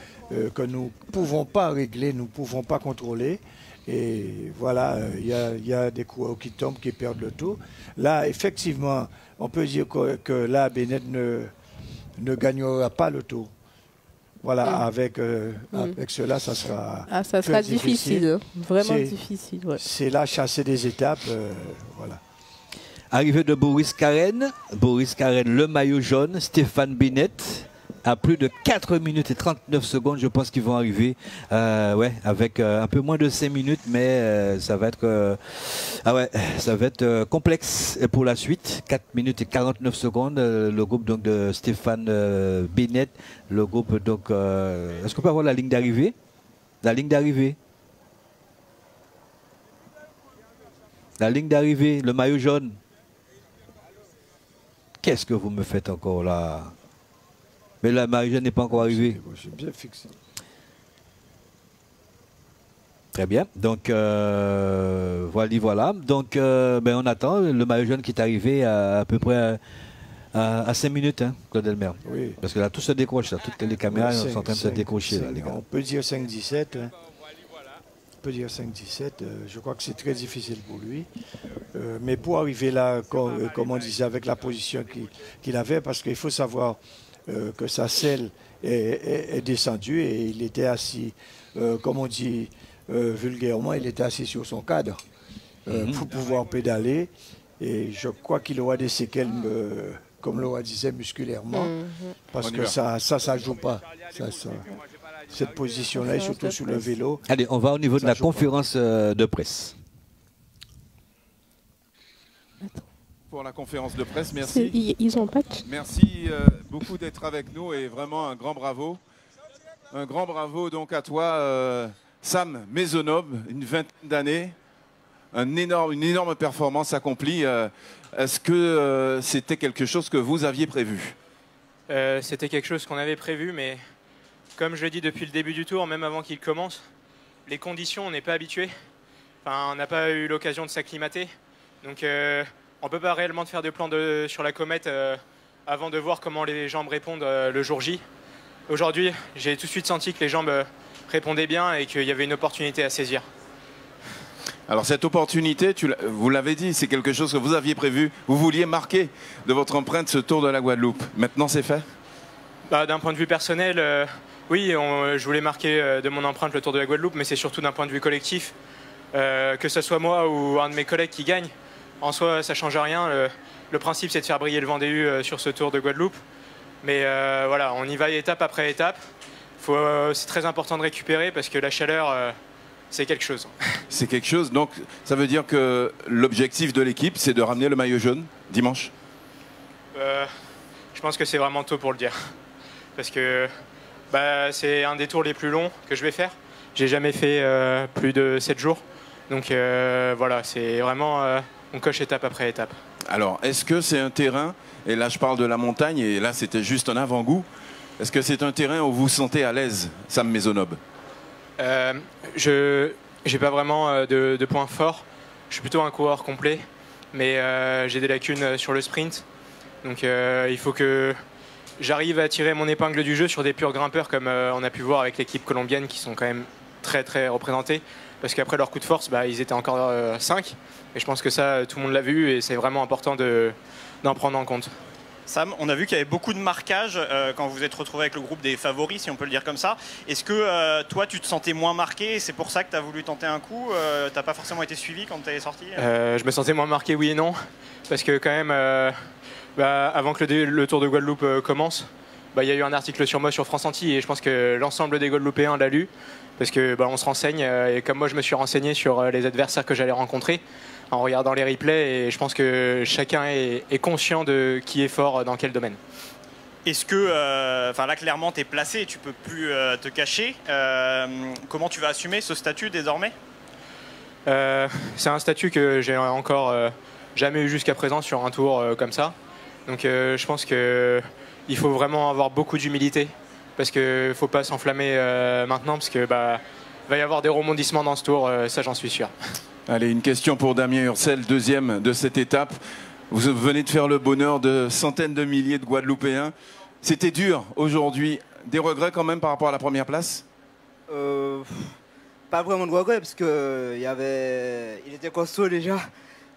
que nous ne pouvons pas régler, nous ne pouvons pas contrôler. Et voilà, il y a des coureurs qui tombent, qui perdent le tour. Là, effectivement, on peut dire que là, Bennett ne gagnera pas le tour. Voilà, avec cela, ça sera ça sera difficile, vraiment difficile. Ouais. C'est là chasser des étapes, voilà. Arrivée de Boris Karen, le maillot jaune, Stéphane Bennett, à plus de 4 minutes et 39 secondes, je pense qu'ils vont arriver, avec un peu moins de 5 minutes, mais ça va être, complexe pour la suite. 4 minutes et 49 secondes, le groupe donc de Stéphane Bennett, le groupe donc, est-ce qu'on peut avoir la ligne d'arrivée? La ligne d'arrivée. La ligne d'arrivée, le maillot jaune. Qu'est-ce que vous me faites encore là? Mais la maillot jaune n'est pas encore arrivée. J'ai bien fixé. Très bien. Donc, voilà. Donc, on attend le maillot jaune qui est arrivé à peu près à 5 minutes, hein, Claude Elmer. Oui. Parce que là, tout se décroche. Là. Toutes les caméras sont en train de se décrocher. Là, les gars. On peut dire 5-17. Hein. On peut dire 5-17. Je crois que c'est très difficile pour lui. Mais pour arriver là, comme on disait, avec la position qu'il avait, parce qu'il faut savoir que sa selle est descendue et il était assis, comme on dit vulgairement, il était assis sur son cadre pour pouvoir pédaler. Et je crois qu'il aura des séquelles, comme Laura disait, musculairement, parce que ça ne joue pas. Cette position-là, et surtout sur le vélo. Allez, on va au niveau de la conférence de presse. Pour la conférence de presse, merci. Ils ont pas. Merci beaucoup d'être avec nous et vraiment un grand bravo. Un grand bravo donc à toi, Sam Maisonneuve, une vingtaine d'années. Une énorme performance accomplie. Est-ce que c'était quelque chose que vous aviez prévu? C'était quelque chose qu'on avait prévu, mais comme je l'ai dit depuis le début du tour, même avant qu'il commence, les conditions, on n'est pas habitué. Enfin, on n'a pas eu l'occasion de s'acclimater. Donc, on ne peut pas réellement faire de plan sur la comète avant de voir comment les jambes répondent le jour J. Aujourd'hui, j'ai tout de suite senti que les jambes répondaient bien et qu'il y avait une opportunité à saisir. Alors cette opportunité, vous l'avez dit, c'est quelque chose que vous aviez prévu. Vous vouliez marquer de votre empreinte ce Tour de la Guadeloupe. Maintenant, c'est fait? D'un point de vue personnel, oui, je voulais marquer de mon empreinte le Tour de la Guadeloupe, mais c'est surtout d'un point de vue collectif. Que ce soit moi ou un de mes collègues qui gagne, en soi, ça ne change rien. Le principe, c'est de faire briller le Vendée U sur ce Tour de Guadeloupe. Mais voilà, on y va étape après étape. C'est très important de récupérer parce que la chaleur, c'est quelque chose. C'est quelque chose. Donc, ça veut dire que l'objectif de l'équipe, c'est de ramener le maillot jaune dimanche? Je pense que c'est vraiment tôt pour le dire. Parce que c'est un des tours les plus longs que je vais faire. J'ai jamais fait plus de 7 jours. Donc voilà, c'est vraiment, on coche étape après étape. Alors, est-ce que c'est un terrain, et là je parle de la montagne, et là c'était juste un avant-goût, est-ce que c'est un terrain où vous vous sentez à l'aise, Sam Maisonneuve? Je n'ai pas vraiment de points forts. Je suis plutôt un coureur complet, mais j'ai des lacunes sur le sprint. Donc il faut que j'arrive à tirer mon épingle du jeu sur des purs grimpeurs, comme on a pu voir avec l'équipe colombienne, qui sont quand même très très représentés. Parce qu'après leur coup de force, ils étaient encore 5. Et je pense que ça, tout le monde l'a vu et c'est vraiment important d'en prendre en compte. Sam, on a vu qu'il y avait beaucoup de marquage quand vous êtes retrouvé avec le groupe des favoris, si on peut le dire comme ça. Est-ce que toi, tu te sentais moins marqué et c'est pour ça que tu as voulu tenter un coup? Tu n'as pas forcément été suivi quand tu es sorti? Je me sentais moins marqué, oui et non. Parce que quand même, avant que le Tour de Guadeloupe commence, il y a eu un article sur moi sur France Antilles et je pense que l'ensemble des Guadeloupéens l'a lu. Parce que on se renseigne, et comme moi je me suis renseigné sur les adversaires que j'allais rencontrer en regardant les replays, et je pense que chacun est conscient de qui est fort dans quel domaine. Est-ce que, là clairement tu es placé, tu peux plus te cacher. Comment tu vas assumer ce statut désormais? C'est un statut que j'ai encore jamais eu jusqu'à présent sur un tour comme ça. Donc je pense qu'il faut vraiment avoir beaucoup d'humilité. Parce qu'il ne faut pas s'enflammer maintenant, parce que va y avoir des rebondissements dans ce tour, ça j'en suis sûr. Allez, une question pour Damien Ursel, deuxième de cette étape. Vous venez de faire le bonheur de centaines de milliers de Guadeloupéens. C'était dur aujourd'hui. Des regrets quand même par rapport à la première place? Pas vraiment de regrets, parce qu'il il était costaud déjà.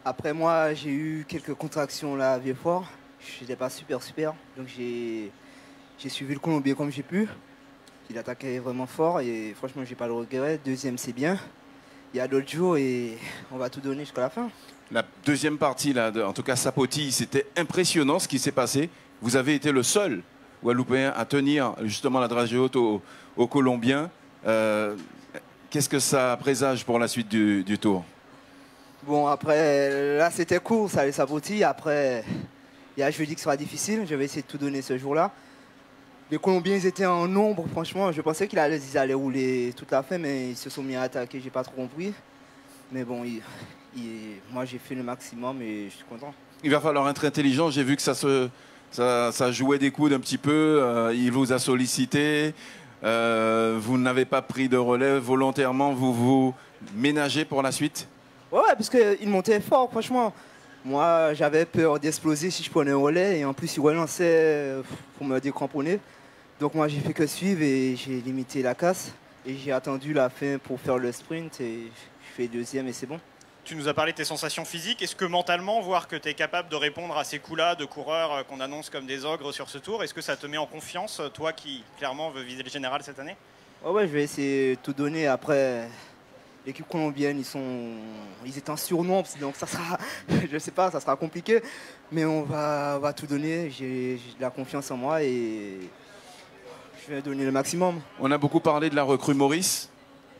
Après moi, j'ai eu quelques contractions là à Vieux-Fort. Je n'étais pas super, donc j'ai suivi le Colombien comme j'ai pu. Il attaquait vraiment fort et franchement, j'ai pas de regret. Deuxième, c'est bien. Il y a d'autres jours et on va tout donner jusqu'à la fin. La deuxième partie, là, en tout cas Sapoti, c'était impressionnant ce qui s'est passé. Vous avez été le seul Guadeloupéen à tenir justement la dragée haute aux Colombiens. Qu'est-ce que ça présage pour la suite du tour? Bon, après, là c'était court, ça allait Sapoti. Après, il y a jeudi qui sera difficile. Je vais essayer de tout donner ce jour-là. Les Colombiens, ils étaient en nombre, franchement. Je pensais qu'ils allaient rouler toute la fin, mais ils se sont mis à attaquer, j'ai pas trop compris. Mais bon, moi j'ai fait le maximum et je suis content. Il va falloir être intelligent. J'ai vu que ça jouait des coudes un petit peu. Il vous a sollicité. Vous n'avez pas pris de relais volontairement. Vous vous ménagez pour la suite? Ouais, parce qu'ils montaient fort, franchement. Moi, j'avais peur d'exploser si je prenais un relais. Et en plus, ils relançaient pour me décramponner. Donc moi, j'ai fait que suivre et j'ai limité la casse. Et j'ai attendu la fin pour faire le sprint. Et je fais deuxième et c'est bon. Tu nous as parlé de tes sensations physiques. Est-ce que mentalement, voir que tu es capable de répondre à ces coups-là de coureurs qu'on annonce comme des ogres sur ce tour, est-ce que ça te met en confiance, toi qui clairement veux viser le général cette année? Ouais, je vais essayer de tout donner. Après, l'équipe colombienne, ils étaient en surnombre, donc ça sera, je sais pas, ça sera compliqué. Mais on va tout donner. J'ai de la confiance en moi et je vais donner le maximum. On a beaucoup parlé de la recrue Maurice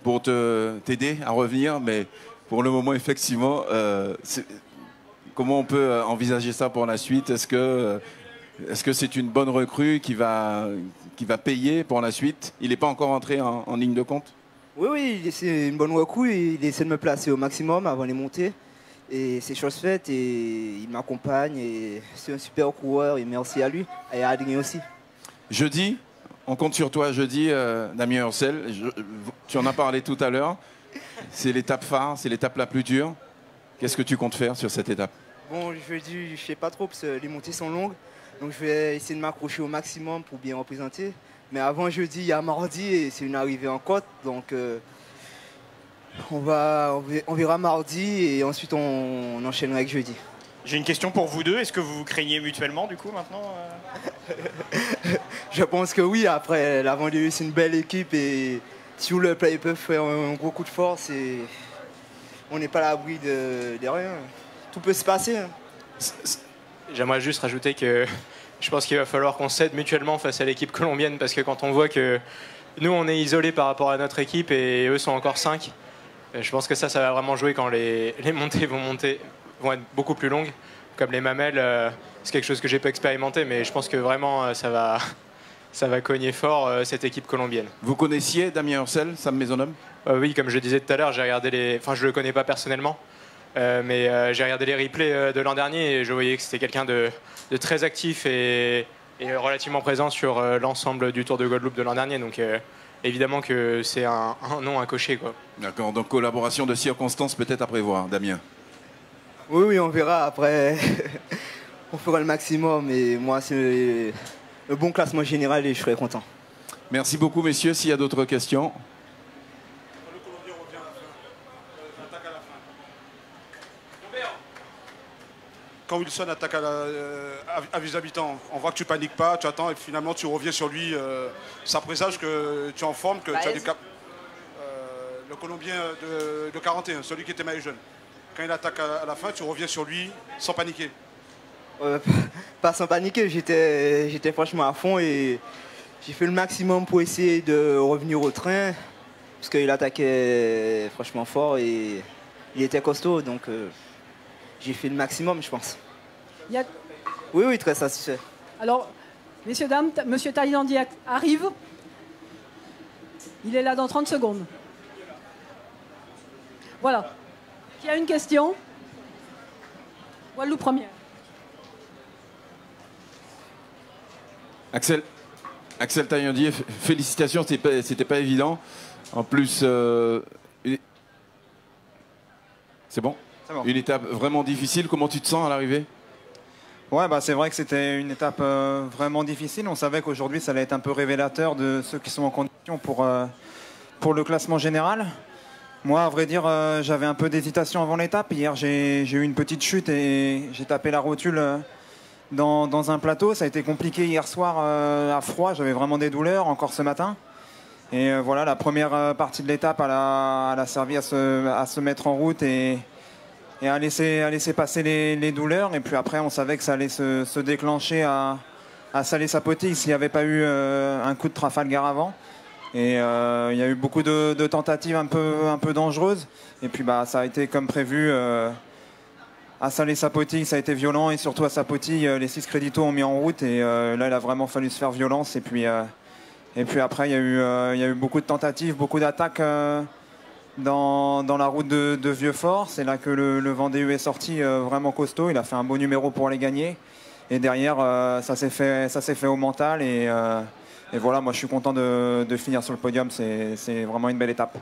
pour t'aider à revenir, mais pour le moment, effectivement, comment on peut envisager ça pour la suite? Est-ce que c'est une bonne recrue qui va payer pour la suite? Il n'est pas encore entré en ligne de compte? Oui, c'est une bonne recrue. Il essaie de me placer au maximum avant les montées. Et c'est chose faite et il m'accompagne. Et c'est un super coureur et merci à lui. Et à Adrien aussi. Jeudi, on compte sur toi jeudi, Damien Ursel. Tu en as parlé tout à l'heure. C'est l'étape phare, c'est l'étape la plus dure. Qu'est-ce que tu comptes faire sur cette étape? Bon, jeudi, je ne sais pas trop parce que les montées sont longues. Donc je vais essayer de m'accrocher au maximum pour bien représenter. Mais avant jeudi, il y a mardi et c'est une arrivée en côte. Donc on verra mardi et ensuite on enchaînera avec jeudi. J'ai une question pour vous deux. Est-ce que vous vous craignez mutuellement du coup maintenant Je pense que oui. Après, la Vendée, c'est une belle équipe et si le play peut faire un gros coup de force, et on n'est pas à l'abri de rien. Tout peut se passer. Hein. J'aimerais juste rajouter que je pense qu'il va falloir qu'on s'aide mutuellement face à l'équipe colombienne parce que quand on voit que nous on est isolés par rapport à notre équipe et eux sont encore 5, je pense que ça va vraiment jouer quand les montées vont être beaucoup plus longues. Comme les mamelles, c'est quelque chose que j'ai pas expérimenté, mais je pense que vraiment ça va cogner fort cette équipe colombienne. Vous connaissiez Damien Ursel, Sam Maisonneuve? Oui, comme je disais tout à l'heure, j'ai regardé enfin je le connais pas personnellement, mais j'ai regardé les replays de l'an dernier et je voyais que c'était quelqu'un de très actif et relativement présent sur l'ensemble du Tour de Guadeloupe de l'an dernier. Donc évidemment que c'est un nom à cocher, quoi. D'accord, donc collaboration de circonstances peut-être à prévoir, Damien. Oui, on verra. Après, on fera le maximum. Mais moi, c'est le bon classement général et je serai content. Merci beaucoup, messieurs. S'il y a d'autres questions. Quand Wilson attaque à vis-à-vis, on voit que tu paniques pas, tu attends et finalement tu reviens sur lui. Ça présage que tu es en forme, que tu as du cap. Le Colombien de 41, celui qui était maillot jaune. Quand il attaque à la fin, tu reviens sur lui sans paniquer. Pas sans paniquer, j'étais franchement à fond et j'ai fait le maximum pour essayer de revenir au train parce qu'il attaquait franchement fort et il était costaud, donc j'ai fait le maximum, je pense. Oui, très satisfait. Alors, messieurs, dames, monsieur Thaïlandi arrive. Il est là dans 30 secondes. Voilà. Qui a une question? Walou première. Axel Taillandier, félicitations, c'était pas évident. En plus, c'est bon. Une étape vraiment difficile. Comment tu te sens à l'arrivée? Ouais, c'est vrai que c'était une étape vraiment difficile. On savait qu'aujourd'hui, ça allait être un peu révélateur de ceux qui sont en condition pour le classement général. Moi, à vrai dire, j'avais un peu d'hésitation avant l'étape. Hier, j'ai eu une petite chute et j'ai tapé la rotule dans un plateau. Ça a été compliqué hier soir à froid. J'avais vraiment des douleurs, encore ce matin. Et voilà, la première partie de l'étape, elle a servi à se mettre en route et à laisser passer les douleurs. Et puis après, on savait que ça allait se déclencher à Salé-Sapotille s'il n'y avait pas eu un coup de Trafalgar avant. Et il y a eu beaucoup de tentatives un peu dangereuses. Et puis ça a été comme prévu. À Salé-Sapotille, ça a été violent. Et surtout à Sapotille, les 6 créditos ont mis en route. Et là, il a vraiment fallu se faire violence. Et puis après, il y a eu beaucoup de tentatives, beaucoup d'attaques dans la route de Vieux-Fort. C'est là que le Vendée est sorti vraiment costaud. Il a fait un beau numéro pour les gagner. Et derrière, ça s'est fait au mental. Et voilà, moi je suis content de finir sur le podium. C'est vraiment une belle étape.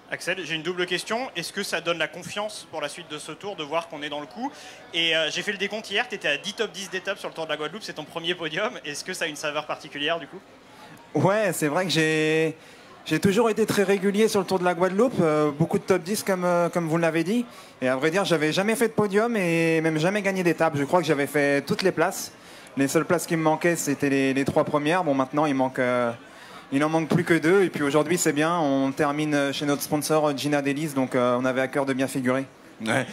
Axel, j'ai une double question. Est-ce que ça donne la confiance pour la suite de ce tour de voir qu'on est dans le coup? Et j'ai fait le décompte hier, tu étais à 10 top 10 d'étapes sur le Tour de la Guadeloupe, c'est ton premier podium. Est-ce que ça a une saveur particulière du coup? Ouais, c'est vrai que j'ai toujours été très régulier sur le Tour de la Guadeloupe, beaucoup de top 10 comme vous l'avez dit. Et à vrai dire, j'avais jamais fait de podium et même jamais gagné d'étape. Je crois que j'avais fait toutes les places. Les seules places qui me manquaient, c'était les 3 premières. Bon, maintenant, il n'en manque plus que 2. Et puis aujourd'hui, c'est bien. On termine chez notre sponsor Gina Delis, donc on avait à cœur de bien figurer. Ouais.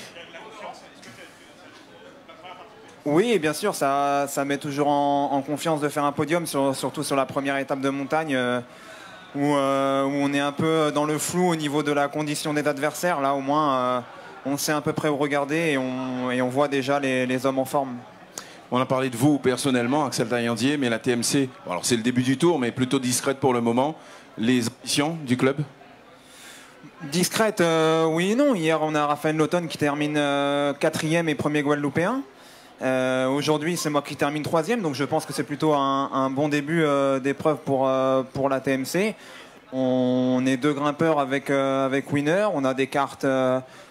Oui, bien sûr, ça met toujours en confiance de faire un podium, surtout sur la première étape de montagne, où on est un peu dans le flou au niveau de la condition des adversaires. Là, au moins, on sait à peu près où regarder et on voit déjà les hommes en forme. On a parlé de vous personnellement, Axel Taillandier, mais la TMC, alors c'est le début du tour, mais plutôt discrète pour le moment. Les ambitions du club? Discrète, oui et non. Hier, on a Raphaël Lautonne qui termine 4e et premier Guadeloupéen. Aujourd'hui, c'est moi qui termine 3e, donc je pense que c'est plutôt un bon début d'épreuve pour la TMC. On est 2 grimpeurs avec Winner. On a des cartes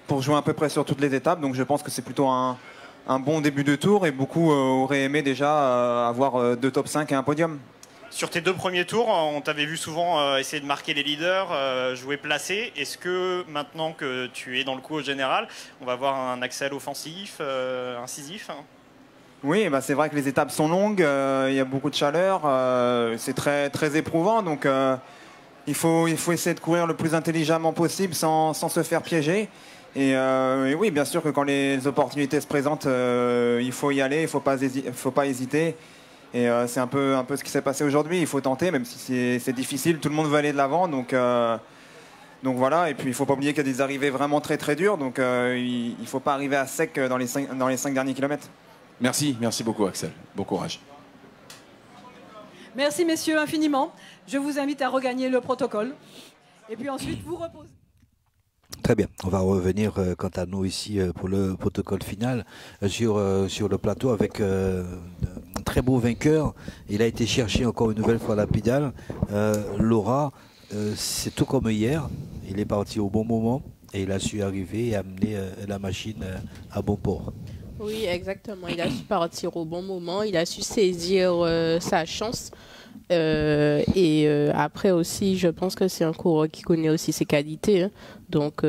pour jouer à peu près sur toutes les étapes, donc je pense que c'est plutôt un bon début de tour et beaucoup auraient aimé déjà avoir 2 top 5 et un podium. Sur tes 2 premiers tours, on t'avait vu souvent essayer de marquer les leaders, jouer placé. Est-ce que maintenant que tu es dans le coup au général, on va avoir un Axel offensif, incisif? Oui, bah c'est vrai que les étapes sont longues, il y a beaucoup de chaleur, c'est très, très éprouvant. Donc il faut essayer de courir le plus intelligemment possible sans se faire piéger. Et oui, bien sûr que quand les opportunités se présentent, il faut y aller, il ne faut pas hésiter. Et c'est un peu ce qui s'est passé aujourd'hui. Il faut tenter, même si c'est difficile. Tout le monde veut aller de l'avant. Donc voilà. Et puis il ne faut pas oublier qu'il y a des arrivées vraiment très très dures. Donc il ne faut pas arriver à sec dans les 5 derniers kilomètres. Merci beaucoup Axel. Bon courage. Merci messieurs infiniment. Je vous invite à regagner le protocole. Et puis ensuite, vous reposez. Très bien, on va revenir quant à nous ici pour le protocole final sur le plateau avec un très beau vainqueur. Il a été cherché encore une nouvelle fois à la pédale. Laura, c'est tout comme hier, il est parti au bon moment et il a su arriver et amener la machine à bon port. Oui, exactement, il a su partir au bon moment, il a su saisir sa chance. Après aussi, je pense que c'est un coureur qui connaît aussi ses qualités. Hein. Donc,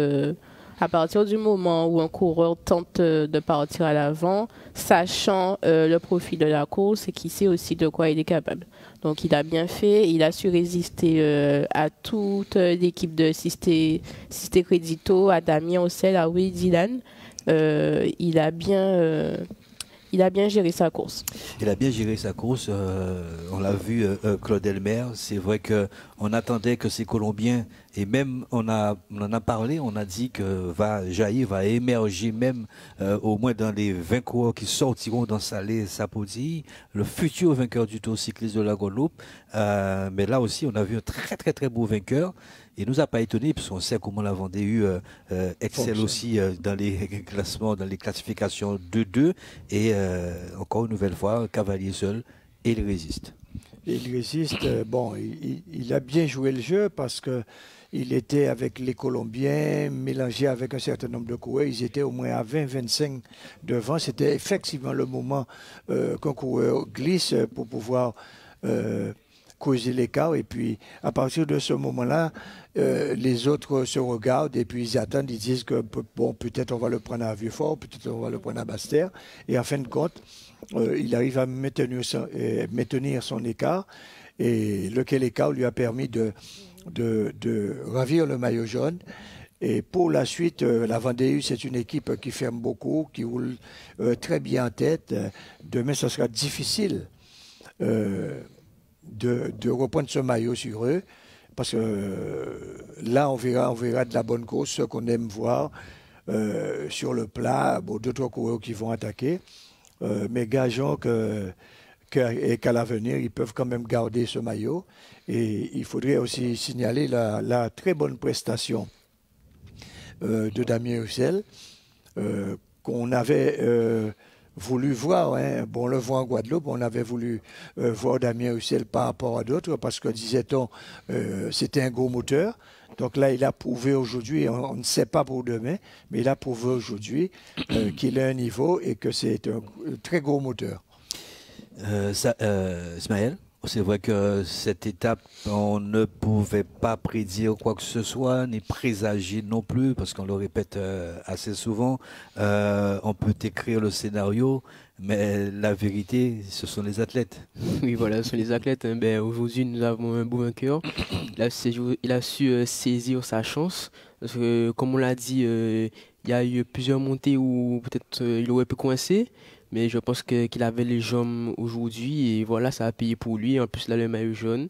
à partir du moment où un coureur tente de partir à l'avant, sachant le profil de la course et qu'il sait aussi de quoi il est capable. Donc, il a bien fait. Il a su résister à toute l'équipe de Sisté Crédito, à Damien Ossel, à Will Dylan. Il a bien géré sa course. Il a bien géré sa course. On l'a vu, Claude Elmer. C'est vrai qu'on attendait que ces Colombiens, et même on en a parlé, on a dit que va émerger même au moins dans les 20 coureurs qui sortiront dans Salé-Sapodi, le futur vainqueur du Tour cycliste de la Guadeloupe. Mais là aussi, on a vu un très très très beau vainqueur. Il nous a pas étonné puisqu'on sait comment la Vendée U excelle aussi dans les classements, dans les classifications 2-2 et encore une nouvelle fois, cavalier seul et il résiste. Il résiste. Bon, il a bien joué le jeu parce que il était avec les Colombiens, mélangé avec un certain nombre de coureurs. Ils étaient au moins à 20-25 devant. C'était effectivement le moment qu'un coureur glisse pour pouvoir causer l'écart. Et puis, à partir de ce moment-là, les autres se regardent et puis ils attendent. Ils disent que bon, peut-être on va le prendre à Vieux-Fort, peut-être on va le prendre à Basse-Terre. Et en fin de compte, il arrive à maintenir son écart. Et lequel écart lui a permis de ravir le maillot jaune. Et pour la suite, la Vendée U, c'est une équipe qui ferme beaucoup, qui roule très bien en tête. Demain, ce sera difficile de reprendre ce maillot sur eux, parce que là, on verra de la bonne course, ce qu'on aime voir sur le plat, bon, 2-3 coureurs qui vont attaquer, mais gageons qu'à l'avenir, ils peuvent quand même garder ce maillot. Et il faudrait aussi signaler la très bonne prestation de Damien Roussel, qu'on avait voulu voir. Hein. Bon, on le voit en Guadeloupe, on avait voulu voir Damien Roussel par rapport à d'autres, parce que, disait-on, c'était un gros moteur. Donc là, il a prouvé aujourd'hui, on ne sait pas pour demain, mais il a prouvé aujourd'hui qu'il a un niveau et que c'est un très gros moteur. Ismaël, c'est vrai que cette étape, on ne pouvait pas prédire quoi que ce soit, ni présager non plus, parce qu'on le répète assez souvent. On peut écrire le scénario, mais la vérité, ce sont les athlètes. Oui, voilà, ce sont les athlètes. Hein. Ben, aujourd'hui, nous avons un beau vainqueur. Il a su saisir sa chance. Parce que, comme on l'a dit, il y a eu plusieurs montées où peut-être il aurait pu coincer. Mais je pense qu'il avait les jambes aujourd'hui et voilà, ça a payé pour lui. En plus, là, le maillot jaune.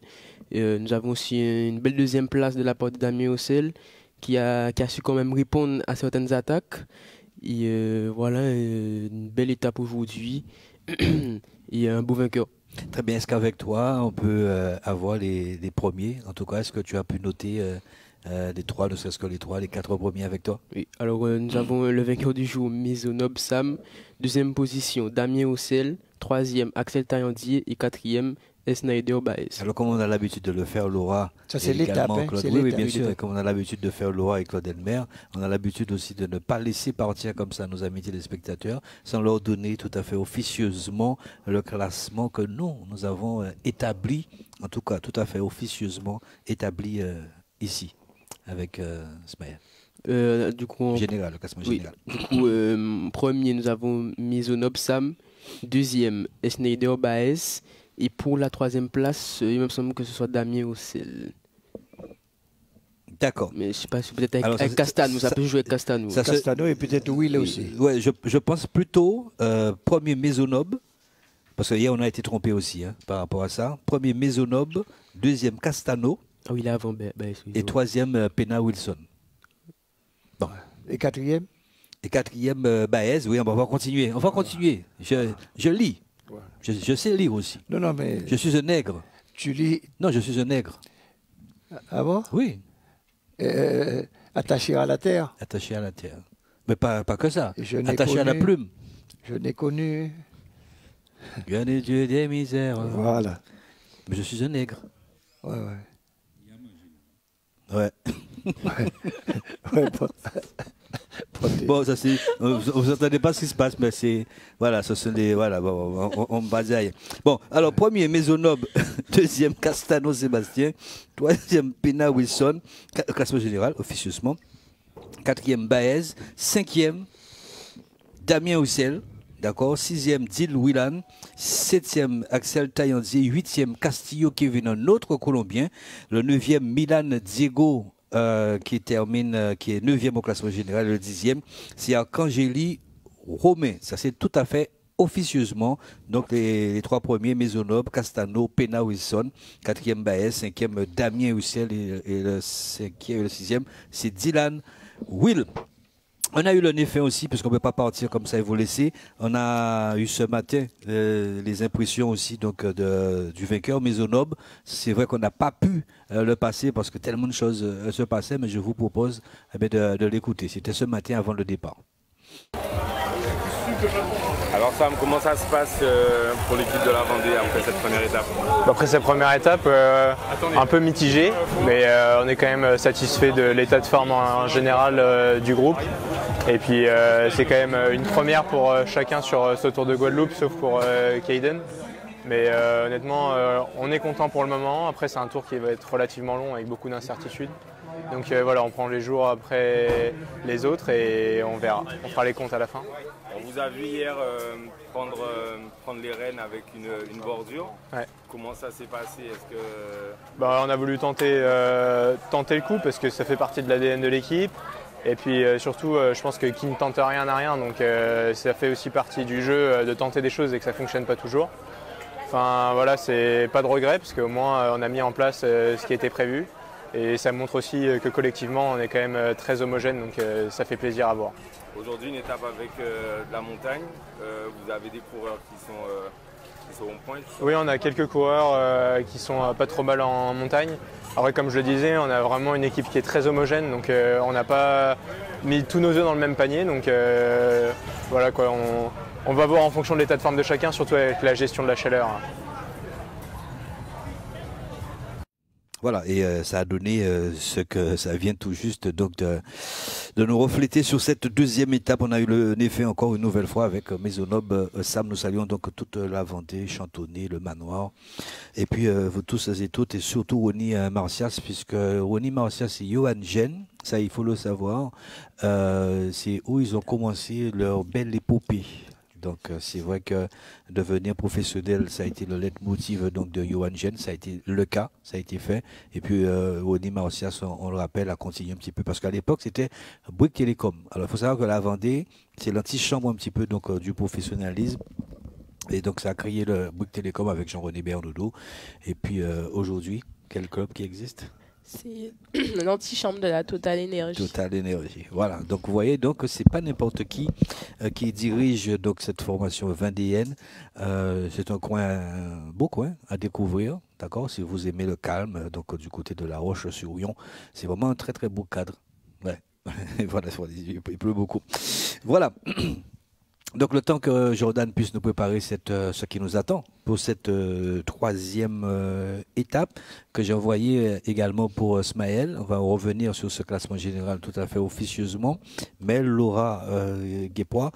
Nous avons aussi une belle deuxième place de la part de Damien Roussel qui a su quand même répondre à certaines attaques. Et voilà, une belle étape aujourd'hui et un beau vainqueur. Très bien, est-ce qu'avec toi, on peut avoir les premiers? En tout cas, est-ce que tu as pu noter les trois, ne serait-ce que les 4 premiers avec toi? Oui, alors nous avons le vainqueur du jour, Maisonneuve Sam. Deuxième position, Damien Roussel. Troisième, Axel Taillandier. Et quatrième, et Snyder Baez. Alors, comme on a l'habitude de le faire, Laura. Ça, c'est et l'étape. également Hein, Claude- c'est oui, oui, l'étape. bien sûr. Et comme on a l'habitude de faire Laura et Claude Elmer, on a l'habitude aussi de ne pas laisser partir comme ça nos amis téléspectateurs sans leur donner tout à fait officieusement le classement que nous avons établi, en tout cas tout à fait officieusement établi ici avec Smaïl. Du coup, Général, le classement oui. général. Du coup, premier, nous avons Mizonob Sam. Deuxième, Snyder Baez. Et pour la troisième place, il me semble que ce soit Damien Roussel. D'accord. Mais je ne sais pas si peut-être avec, Alors, ça, avec Castano, ça peut jouer avec Castano. Castano et peut-être Will aussi. Ouais, je pense plutôt premier Maisonneuve, parce que hier on a été trompé aussi hein, par rapport à ça. Premier Maisonneuve, deuxième Castano. Ah oui, là avant Baez. Et troisième Pena Wilson. Bon. Et quatrième? Et quatrième Baez, oui, on va continuer. On va continuer. Je lis. Ouais. Je sais lire aussi. Non, mais. Je suis un nègre. Tu lis. Non, je suis un nègre. Ah bon? Oui. Attaché à la terre. Attaché à la terre. Mais pas que ça. Attaché à la plume. Je n'ai connu. Bien des dieux des misères. Voilà. Mais je suis un nègre. Ouais. Ouais. Ouais, bon, ça c'est. Vous n'entendez pas ce qui se passe, mais c'est. Voilà, ce sont des. Voilà, bon, on bataille. Bon, alors, premier Maisonneuve, deuxième Castano Sébastien, troisième Pena Wilson, classement général, officieusement, quatrième Baez, cinquième Damien Roussel, d'accord, sixième Dil Willan, septième Axel Tayanzi, huitième Castillo Kevin, un autre Colombien, le neuvième Milan Diego. Qui termine, qui est 9e au classement général, le 10e, c'est Arcangeli Romain. Ça, c'est tout à fait officieusement. Donc, les trois premiers, Maisonneuve, Castano, Pena Wilson, 4e Baez, 5e Damien Roussel et le 5e et le 6e, c'est Dylan Will. On a eu le effet aussi, puisqu'on ne peut pas partir comme ça et vous laisser. On a eu ce matin les impressions aussi donc, du vainqueur Maisonneuve. C'est vrai qu'on n'a pas pu le passer parce que tellement de choses se passaient, mais je vous propose de l'écouter. C'était ce matin avant le départ. Alors Sam, comment ça se passe pour l'équipe de la Vendée après cette première étape? Après cette première étape, un peu mitigée, mais on est quand même satisfait de l'état de forme en général du groupe. Et puis c'est quand même une première pour chacun sur ce Tour de Guadeloupe, sauf pour Kaiden. Mais honnêtement, on est content pour le moment. Après, c'est un tour qui va être relativement long avec beaucoup d'incertitudes. Donc voilà, on prend les jours après les autres et on verra. On fera les comptes à la fin. On vous a vu hier prendre les rênes avec une bordure. Ouais. Comment ça s'est passé? Est-ce que... On a voulu tenter le coup parce que ça fait partie de l'ADN de l'équipe. Et puis surtout, je pense que qui ne tente rien n'a rien. Donc ça fait aussi partie du jeu de tenter des choses et que ça ne fonctionne pas toujours. Enfin voilà, c'est pas de regret parce qu'au moins on a mis en place ce qui était prévu. Et ça montre aussi que collectivement on est quand même très homogène, donc ça fait plaisir à voir. Aujourd'hui, une étape avec de la montagne. Vous avez des coureurs qui sont au point. Oui, on a quelques coureurs qui sont pas trop mal en montagne. Après, comme je le disais, on a vraiment une équipe qui est très homogène, donc on n'a pas mis tous nos œufs dans le même panier. Donc voilà quoi, on va voir en fonction de l'état de forme de chacun, surtout avec la gestion de la chaleur. Voilà, et ça a donné ce que ça vient tout juste donc de nous refléter sur cette deuxième étape. On a eu le effet encore une nouvelle fois avec Maisonneuve Sam. Nous saluons donc toute la Vendée, Chantonnay, le Manoir, et puis vous tous et toutes, et surtout Ronnie Marcias, puisque Ronnie Marcias et Johan Gen, ça il faut le savoir, c'est où ils ont commencé leur belle épopée. Donc c'est vrai que devenir professionnel, ça a été le leitmotiv donc de Johan Gen, ça a été le cas, ça a été fait. Et puis Ronnie Marcias, on le rappelle, a continué un petit peu parce qu'à l'époque c'était Bouygues Télécom. Alors il faut savoir que la Vendée, c'est l'antichambre un petit peu donc du professionnalisme. Et donc ça a créé le Bouygues Télécom avec Jean-René Bernaudot. Et puis aujourd'hui, quel club qui existe? C'est l'antichambre de la Total Énergie. Total Énergie, voilà. Donc vous voyez, donc c'est pas n'importe qui dirige donc cette formation vendéenne. C'est un beau coin à découvrir, d'accord. Si vous aimez le calme, donc du côté de La Roche-sur-Yon, c'est vraiment un très très beau cadre. Ouais, voilà, il pleut beaucoup. Voilà. Donc le temps que Jordan puisse nous préparer ce qui nous attend pour cette troisième étape que j'ai envoyée également pour Smaël. On va revenir sur ce classement général tout à fait officieusement. Mais Laura Guépois,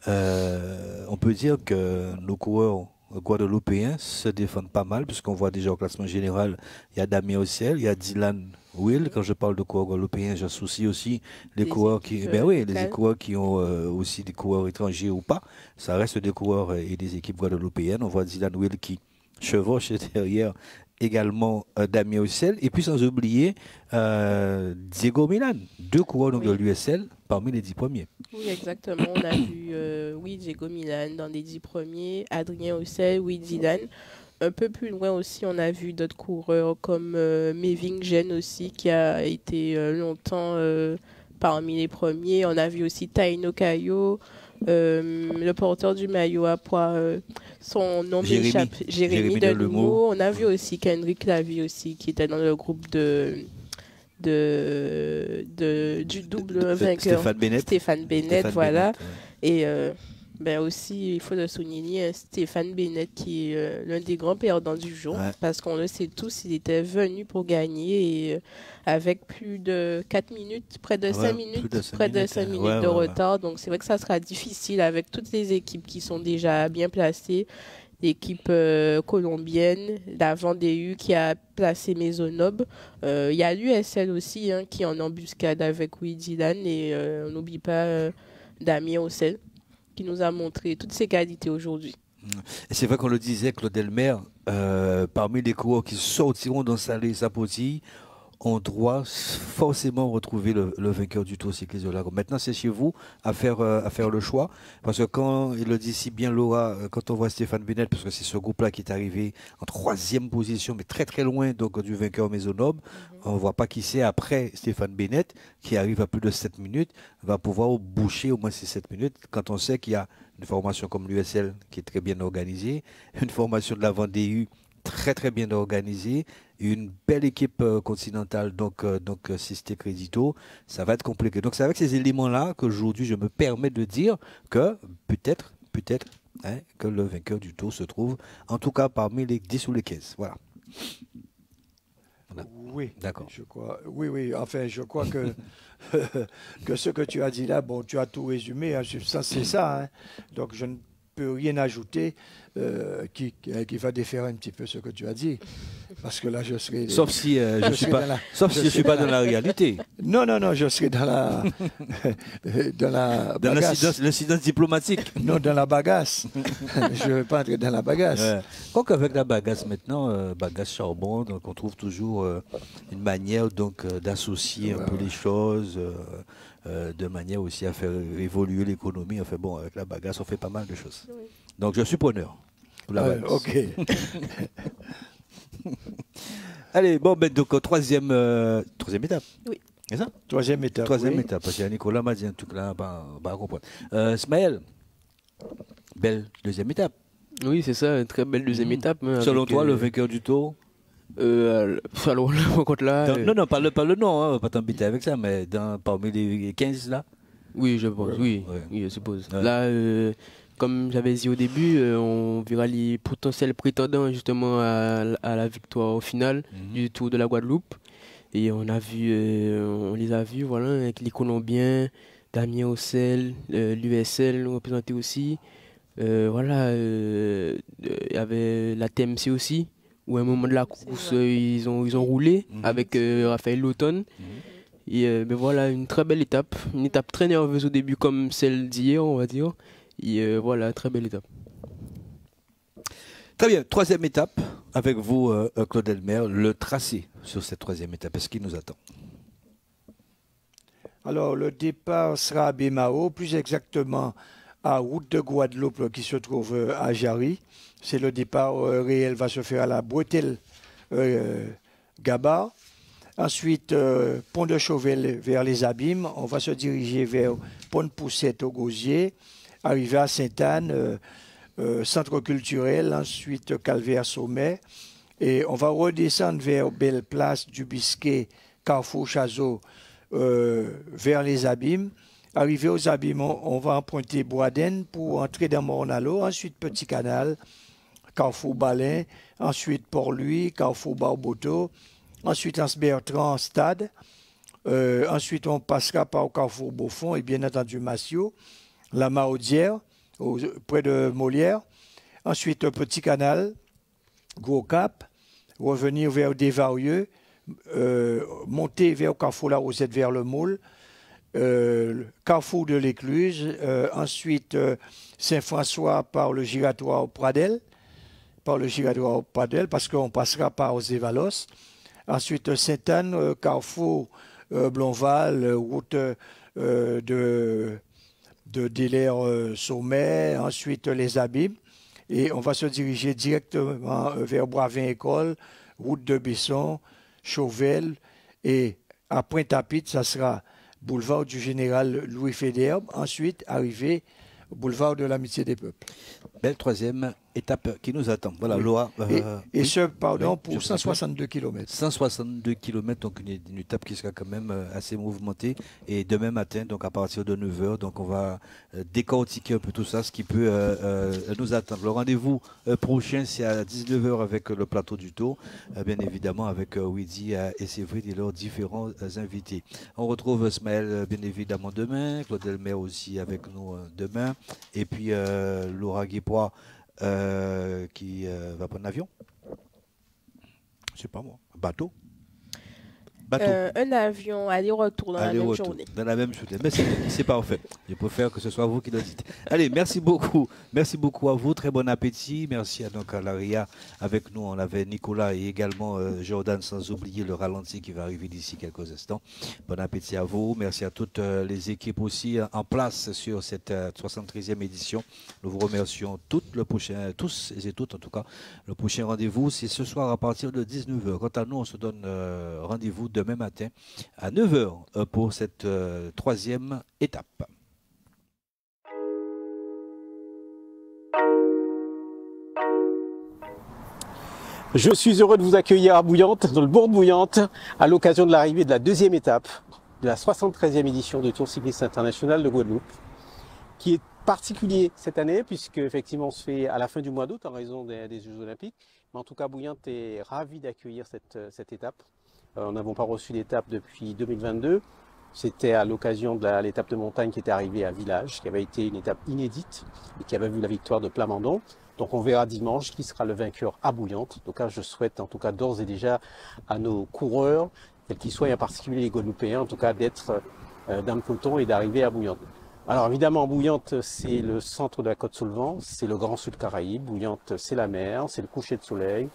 on peut dire que nos coureurs guadeloupéens se défendent pas mal puisqu'on voit déjà au classement général, il y a Damien Ossel, il y a Dylan Will. Quand je parle de coureurs guadeloupéens, j'associe aussi les coureurs qui, les coureurs qui ont aussi des coureurs étrangers ou pas. Ça reste des coureurs et des équipes guadeloupéennes. On voit Dylan Will qui chevauche derrière également Damien Ossel. Et puis sans oublier Diego Milan, 2 coureurs de l'USL parmi les 10 premiers. Oui, exactement. On a vu Diego Milan dans les 10 premiers, Adrien Ossel, Dylan. Un peu plus loin aussi, on a vu d'autres coureurs comme Meving Gen aussi, qui a été longtemps parmi les premiers. On a vu aussi Taino Cayo, le porteur du maillot à poids, son nom m'échappe, Jérémy Delumeau. On a vu aussi Kendrick Lavie aussi, qui était dans le groupe du double vainqueur. Stéphane Bennett, voilà. Et aussi, il faut le souligner, Stéphane Bennett qui est l'un des grands perdants du jour, parce qu'on le sait tous, il était venu pour gagner et avec plus de 4 minutes, près de 5 minutes, de retard. Donc c'est vrai que ça sera difficile avec toutes les équipes qui sont déjà bien placées. L'équipe colombienne, la Vendée qui a placé Maisonneuve. Il y a l'USL aussi qui est en embuscade avec Dylan et on n'oublie pas Damien Ossel, qui nous a montré toutes ses qualités aujourd'hui. Et c'est vrai qu'on le disait, Claude Elmer, parmi les coureurs qui sortiront dans sa potille, on doit forcément retrouver le vainqueur du Tour cycliste de l'Argonne. Maintenant, c'est chez vous à faire le choix. Parce que quand il le dit si bien Laura, quand on voit Stéphane Bennett, parce que c'est ce groupe-là qui est arrivé en 3e position, mais très très loin donc, du vainqueur Maisonneuve, on ne voit pas qui c'est après Stéphane Bennett, qui arrive à plus de 7 minutes, va pouvoir boucher au moins ces 7 minutes, quand on sait qu'il y a une formation comme l'USL qui est très bien organisée, une formation de la Vendée très très bien organisée, une belle équipe continentale, donc Sisté Crédito, ça va être compliqué. Donc c'est avec ces éléments-là qu'aujourd'hui je me permets de dire que peut-être que le vainqueur du Tour se trouve, en tout cas parmi les 10 ou les 15. Voilà. Oui, d'accord. Je crois. Oui. Enfin, je crois que que ce que tu as dit là, bon, tu as tout résumé. En substance, c'est ça. Donc je ne peux rien ajouter qui va défaire un petit peu ce que tu as dit, parce que là je serai. Sauf si je ne suis pas dans la réalité. Non, je serai dans la l'incidence diplomatique. Non, dans la bagasse. Je ne vais pas entrer dans la bagasse. Quoique avec la bagasse maintenant, bagasse charbon, donc on trouve toujours une manière donc d'associer un peu les choses. De manière aussi à faire évoluer l'économie. Enfin bon, avec la bagasse, on fait pas mal de choses. Oui. Donc je suis preneur. Ok. Allez, bon, donc troisième étape. Oui. C'est ça? Troisième étape. Parce que Nicolas m'a dit un truc là, pas comprendre. Smaël, belle deuxième étape. Oui, c'est ça, une très belle deuxième étape. Selon toi, le vainqueur du Tour? Alors, là, non, pas le nom, pas t'embêter avec ça, mais parmi les 15 là. Oui, je pense, oui, je suppose. Ouais. Là, comme j'avais dit au début, on verra les potentiels prétendants justement à la victoire au final du Tour de la Guadeloupe. Et on les a vus, voilà, avec les Colombiens, Damien Ossel, l'USL représenté aussi. Voilà, il y avait la TMC aussi, où à un moment de la course, ils ont roulé avec Raphaël Lauton. Et voilà, une très belle étape, une étape très nerveuse au début comme celle d'hier, on va dire. Et voilà, très belle étape. Très bien, troisième étape, avec vous, Claude Elmer, le tracé sur cette troisième étape, est-ce qui nous attend? Alors, le départ sera à Bémao, plus exactement à Route de Guadeloupe, qui se trouve à Jarry. C'est le départ réel, va se faire à la Bretelle-Gabar. Ensuite, Pont de Chauvel vers les Abîmes. On va se diriger vers Pont de Poussette au Gosier, arriver à Sainte-Anne, centre culturel, ensuite Calvaire-Sommet. Et on va redescendre vers Belle Place, du Bisquet, Carrefour Chazot, vers les Abîmes. Arrivé aux abîmes, on va emprunter Boisden pour entrer dans Mornalo, ensuite Petit Canal, Carrefour Balin, ensuite Port-Louis, Carrefour Barboteau, ensuite Anse-Bertrand, Stade, ensuite on passera par Carrefour Beaufort et bien entendu Massio, la Mahaudière, près de Molière, ensuite Petit Canal, Gros Cap, revenir vers Desvarieux, monter vers Carrefour La Rosette vers le Môle, Carrefour de l'Écluse, ensuite Saint-François par le giratoire Pradel, parce qu'on passera par Zévalos, ensuite Sainte-Anne, Carrefour Blonval, route de Delaire-Sommet, ensuite les Abîmes, et on va se diriger directement vers Boivin-École, route de Besson, Chauvel, et à Pointe-à-Pitre, ça sera boulevard du Général Louis Faidherbe, ensuite arriver au boulevard de l'Amitié des Peuples. Belle troisième étape qui nous attend. Voilà, oui. Loa. Et ce, pardon, pour 162 km. 162 km, donc une étape qui sera quand même assez mouvementée. Et demain matin, donc à partir de 9h, donc on va décortiquer un peu tout ça, ce qui peut nous attendre. Le rendez-vous prochain, c'est à 19h avec le plateau du Tour, bien évidemment avec Widi et Sévrid et leurs différents invités. On retrouve Smaël, bien évidemment, demain, Claude Elmer aussi avec nous demain, et puis Laura Guépois, qui va prendre l'avion. Je sais pas moi. Bateau. Un avion aller-retour dans la même journée. Dans la même journée. Mais c'est parfait. Je préfère que ce soit vous qui le dites. Allez, merci beaucoup. Merci beaucoup à vous. Très bon appétit. Merci à Laria. Avec nous, on avait Nicolas et également Jordan, sans oublier le ralenti qui va arriver d'ici quelques instants. Bon appétit à vous. Merci à toutes les équipes aussi en place sur cette 73e édition. Nous vous remercions toutes. Tous et toutes en tout cas. Le prochain rendez-vous, c'est ce soir à partir de 19h. Quant à nous, on se donne rendez-vous demain matin à 9h pour cette troisième étape. Je suis heureux de vous accueillir à Bouillante, dans le bourg de Bouillante, à l'occasion de l'arrivée de la deuxième étape de la 73e édition du Tour cycliste international de Guadeloupe, qui est particulier cette année, puisque effectivement on se fait à la fin du mois d'août en raison des Jeux Olympiques. Mais en tout cas, Bouillante est ravi d'accueillir cette étape. Nous n'avons pas reçu d'étape depuis 2022. C'était à l'occasion de l'étape de montagne qui était arrivée à Village, qui avait été une étape inédite et qui avait vu la victoire de Plamondon. Donc on verra dimanche qui sera le vainqueur à Bouillante. Donc là, je souhaite en tout cas d'ores et déjà à nos coureurs, quels qu'ils soient, et en particulier les Guadeloupéens, en tout cas d'être dans le peloton et d'arriver à Bouillante. Alors évidemment, Bouillante, c'est le centre de la Côte-Soulevant, c'est le Grand Sud Caraïbe. Bouillante, c'est la mer, c'est le coucher de soleil.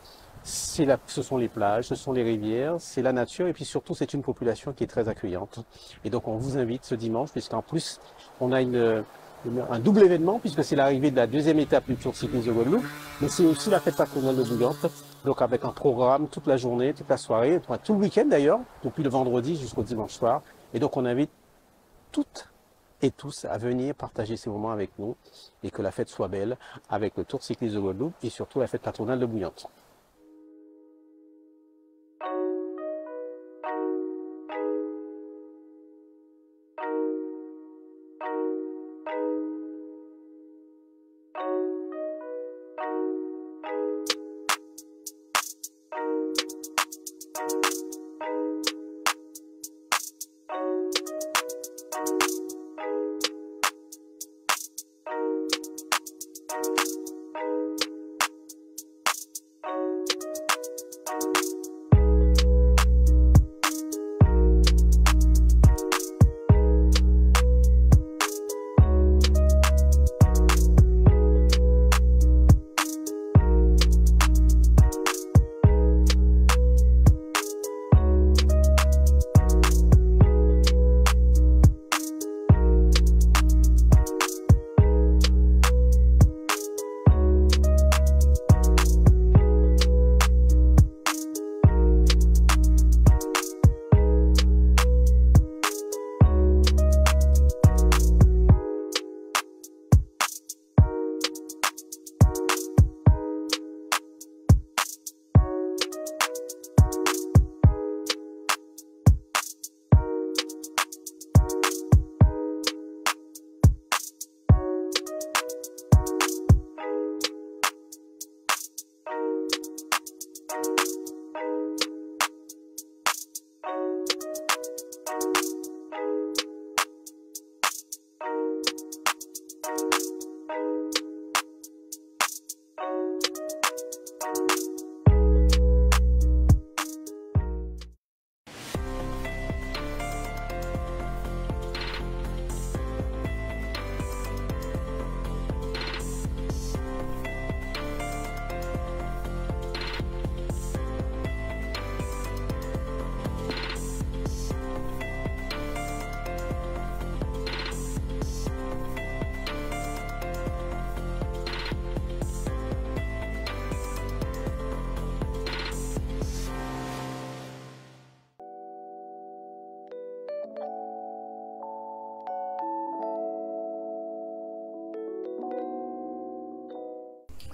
Ce sont les plages, ce sont les rivières, c'est la nature et puis surtout c'est une population qui est très accueillante. Et donc on vous invite ce dimanche puisqu'en plus on a un double événement puisque c'est l'arrivée de la deuxième étape du Tour cycliste de Guadeloupe, mais c'est aussi la fête patronale de Bouillante, donc avec un programme toute la journée, toute la soirée, tout le week-end d'ailleurs, depuis le vendredi jusqu'au dimanche soir. Et donc on invite toutes et tous à venir partager ces moments avec nous et que la fête soit belle avec le Tour cycliste de Guadeloupe et surtout la fête patronale de Bouillante.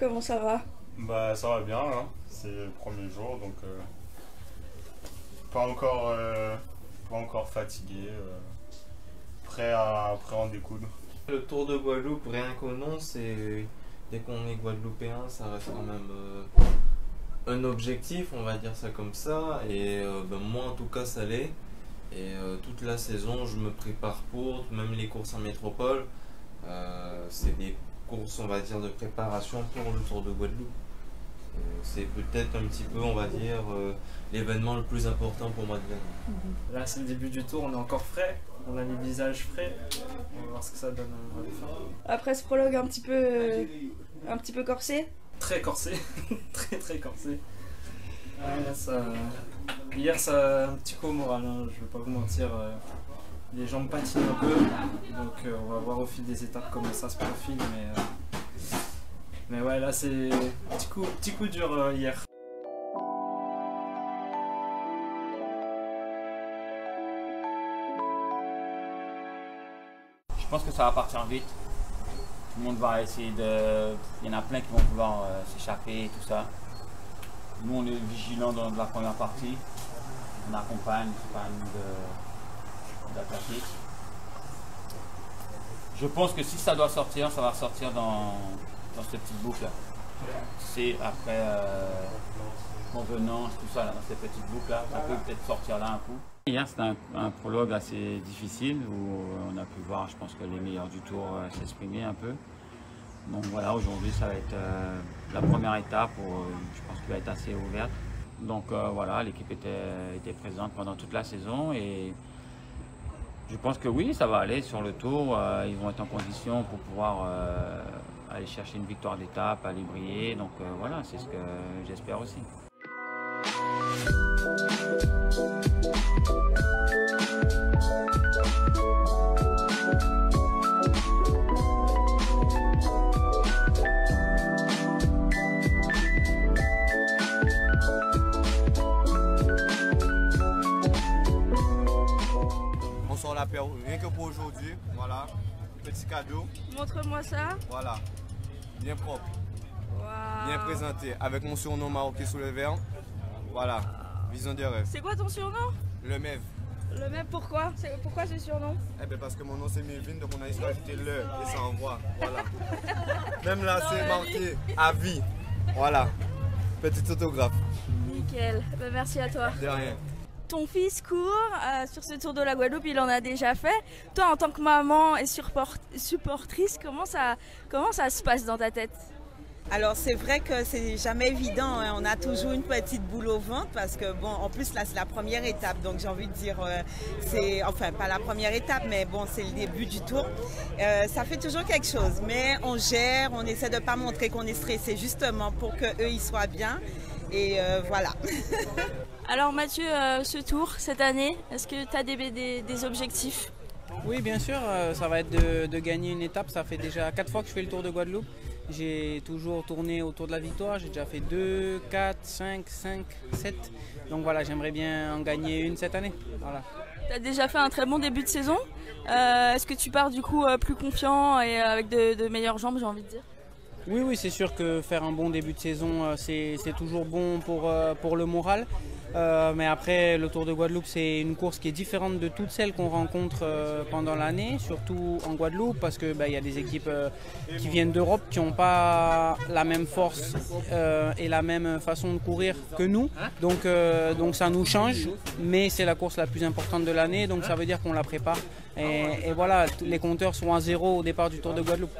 comment ça va? Bah ça va bien, hein. C'est le premier jour donc pas encore fatigué, prêt à en découdre. Le Tour de Guadeloupe, rien qu'au nom, c'est dès qu'on est guadeloupéen, ça reste quand même un objectif, on va dire ça comme ça, et moi en tout cas ça l'est. Et toute la saison, je me prépare pour, même les courses en métropole, c'est des courses, on va dire, de préparation pour le Tour de Guadeloupe. C'est peut-être un petit peu, on va dire, l'événement le plus important pour moi de l'année. Là, c'est le début du Tour, on est encore frais, on a les visages frais, on va voir ce que ça donne à la fin. Après ce prologue un petit peu corsé? Très corsé, très corsé. Ouais, là, hier, ça a un petit coup au moral, hein, je vais pas vous mentir. Les jambes patinent un peu, donc on va voir au fil des étapes comment ça se profile. Mais ouais, là c'est petit coup dur hier. Je pense que ça va partir vite. Tout le monde va essayer de... Il y en a plein qui vont vouloir s'échapper et tout ça. Nous, on est vigilants dans la première partie. On accompagne, c'est pas à nous d'attaquer. Je pense que si ça doit sortir, ça va sortir dans cette petite boucle là. C'est après convenance, tout ça, là, dans cette petite boucle là, ça peut peut-être sortir là un coup. Hier c'était un prologue assez difficile où on a pu voir, je pense que les meilleurs du tour s'exprimer un peu. Donc voilà, aujourd'hui ça va être la première étape où je pense qu'elle va être assez ouverte. Donc voilà, l'équipe était présente pendant toute la saison et je pense que oui, ça va aller sur le tour. Ils vont être en condition pour pouvoir aller chercher une victoire d'étape, aller briller. Donc voilà, c'est ce que j'espère aussi. On sort l'apéro rien que pour aujourd'hui, voilà, petit cadeau. Montre-moi ça. Voilà, bien propre, Wow. bien présenté, avec mon surnom marocain sous le verre. Voilà, vision de rêve. C'est quoi ton surnom? Le MEV. Le même, pourquoi? Pourquoi ce surnom? Eh bien parce que mon nom c'est Mévin, donc on a juste ajouté le et ça envoie, voilà. Même là c'est marqué à vie, voilà, petit autographe. Nickel, ben, merci à toi. De rien. Ton fils court sur ce Tour de la Guadeloupe, il en a déjà fait. Toi, en tant que maman et supportrice, comment ça se passe dans ta tête? Alors c'est vrai que c'est jamais évident, hein. On a toujours une petite boule au ventre parce que bon, en plus là c'est la première étape, donc j'ai envie de dire c'est, enfin pas la première étape, mais bon c'est le début du tour. Ça fait toujours quelque chose, mais on gère, on essaie de pas montrer qu'on est stressé justement pour que eux ils soient bien et voilà. Alors Mathieu, ce tour cette année, est-ce que tu as des objectifs? Oui, bien sûr, ça va être de gagner une étape. Ça fait déjà 4 fois que je fais le Tour de Guadeloupe. J'ai toujours tourné autour de la victoire. J'ai déjà fait 2, 4, 5, 7. Donc voilà, j'aimerais bien en gagner une cette année. Voilà. Tu as déjà fait un très bon début de saison. Est-ce que tu pars du coup plus confiant et avec de meilleures jambes, j'ai envie de dire? Oui, c'est sûr que faire un bon début de saison, c'est toujours bon pour le moral. Mais après, le Tour de Guadeloupe, c'est une course qui est différente de toutes celles qu'on rencontre pendant l'année, surtout en Guadeloupe, parce que y a des équipes qui viennent d'Europe qui n'ont pas la même force et la même façon de courir que nous. Donc ça nous change, mais c'est la course la plus importante de l'année, donc ça veut dire qu'on la prépare. Et voilà, les compteurs sont à 0 au départ du Tour de Guadeloupe.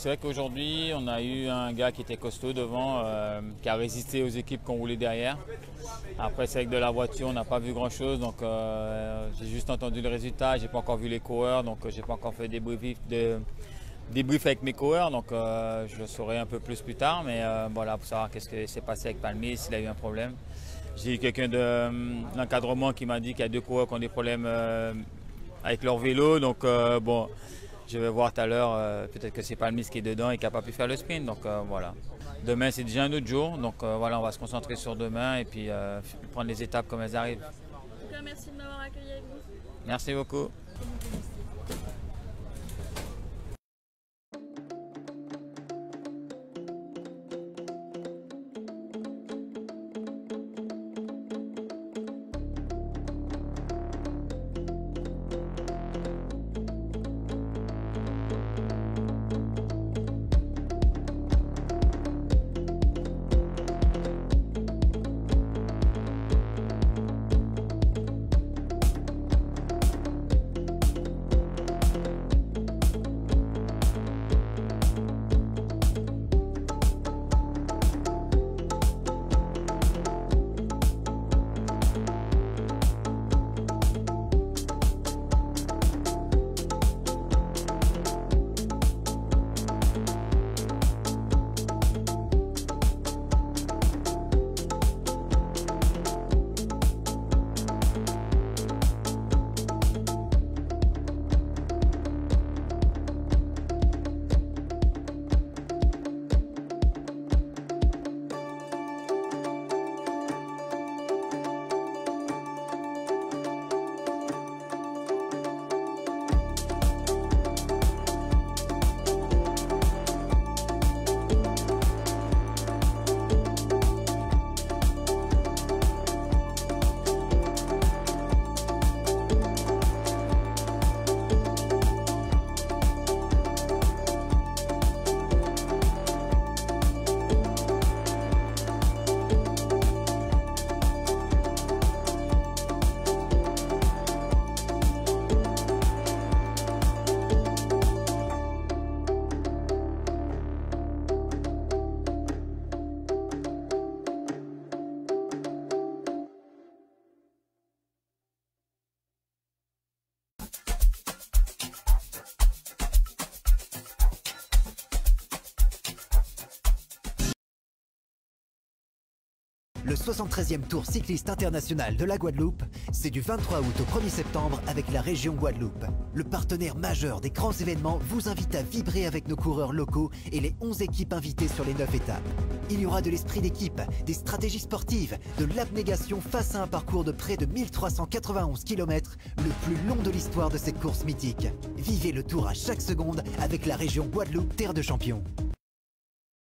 c'est vrai qu'aujourd'hui, on a eu un gars qui était costaud devant, qui a résisté aux équipes qu'on roulait derrière. Après, c'est avec de la voiture, on n'a pas vu grand-chose, donc j'ai juste entendu le résultat. J'ai pas encore vu les coureurs, donc j'ai pas encore fait des débriefs avec mes coureurs, donc je le saurai un peu plus tard. Mais voilà, pour savoir qu'est-ce qui s'est passé avec Palmy, s'il a eu un problème. J'ai eu quelqu'un de l'encadrement qui m'a dit qu'il y a 2 coureurs qui ont des problèmes avec leur vélo, donc bon. Je vais voir tout à l'heure, peut-être que c'est Palmy qui est dedans et qui n'a pas pu faire le sprint. Donc voilà. Demain, c'est déjà un autre jour. Donc voilà, on va se concentrer sur demain et puis prendre les étapes comme elles arrivent. En tout cas, merci de m'avoir accueilli avec vous. Merci beaucoup. Le 73e Tour cycliste international de la Guadeloupe, c'est du 23 août au 1er septembre avec la région Guadeloupe. Le partenaire majeur des grands événements vous invite à vibrer avec nos coureurs locaux et les 11 équipes invitées sur les 9 étapes. Il y aura de l'esprit d'équipe, des stratégies sportives, de l'abnégation face à un parcours de près de 1391 km, le plus long de l'histoire de cette course mythique. Vivez le Tour à chaque seconde avec la région Guadeloupe, terre de champions.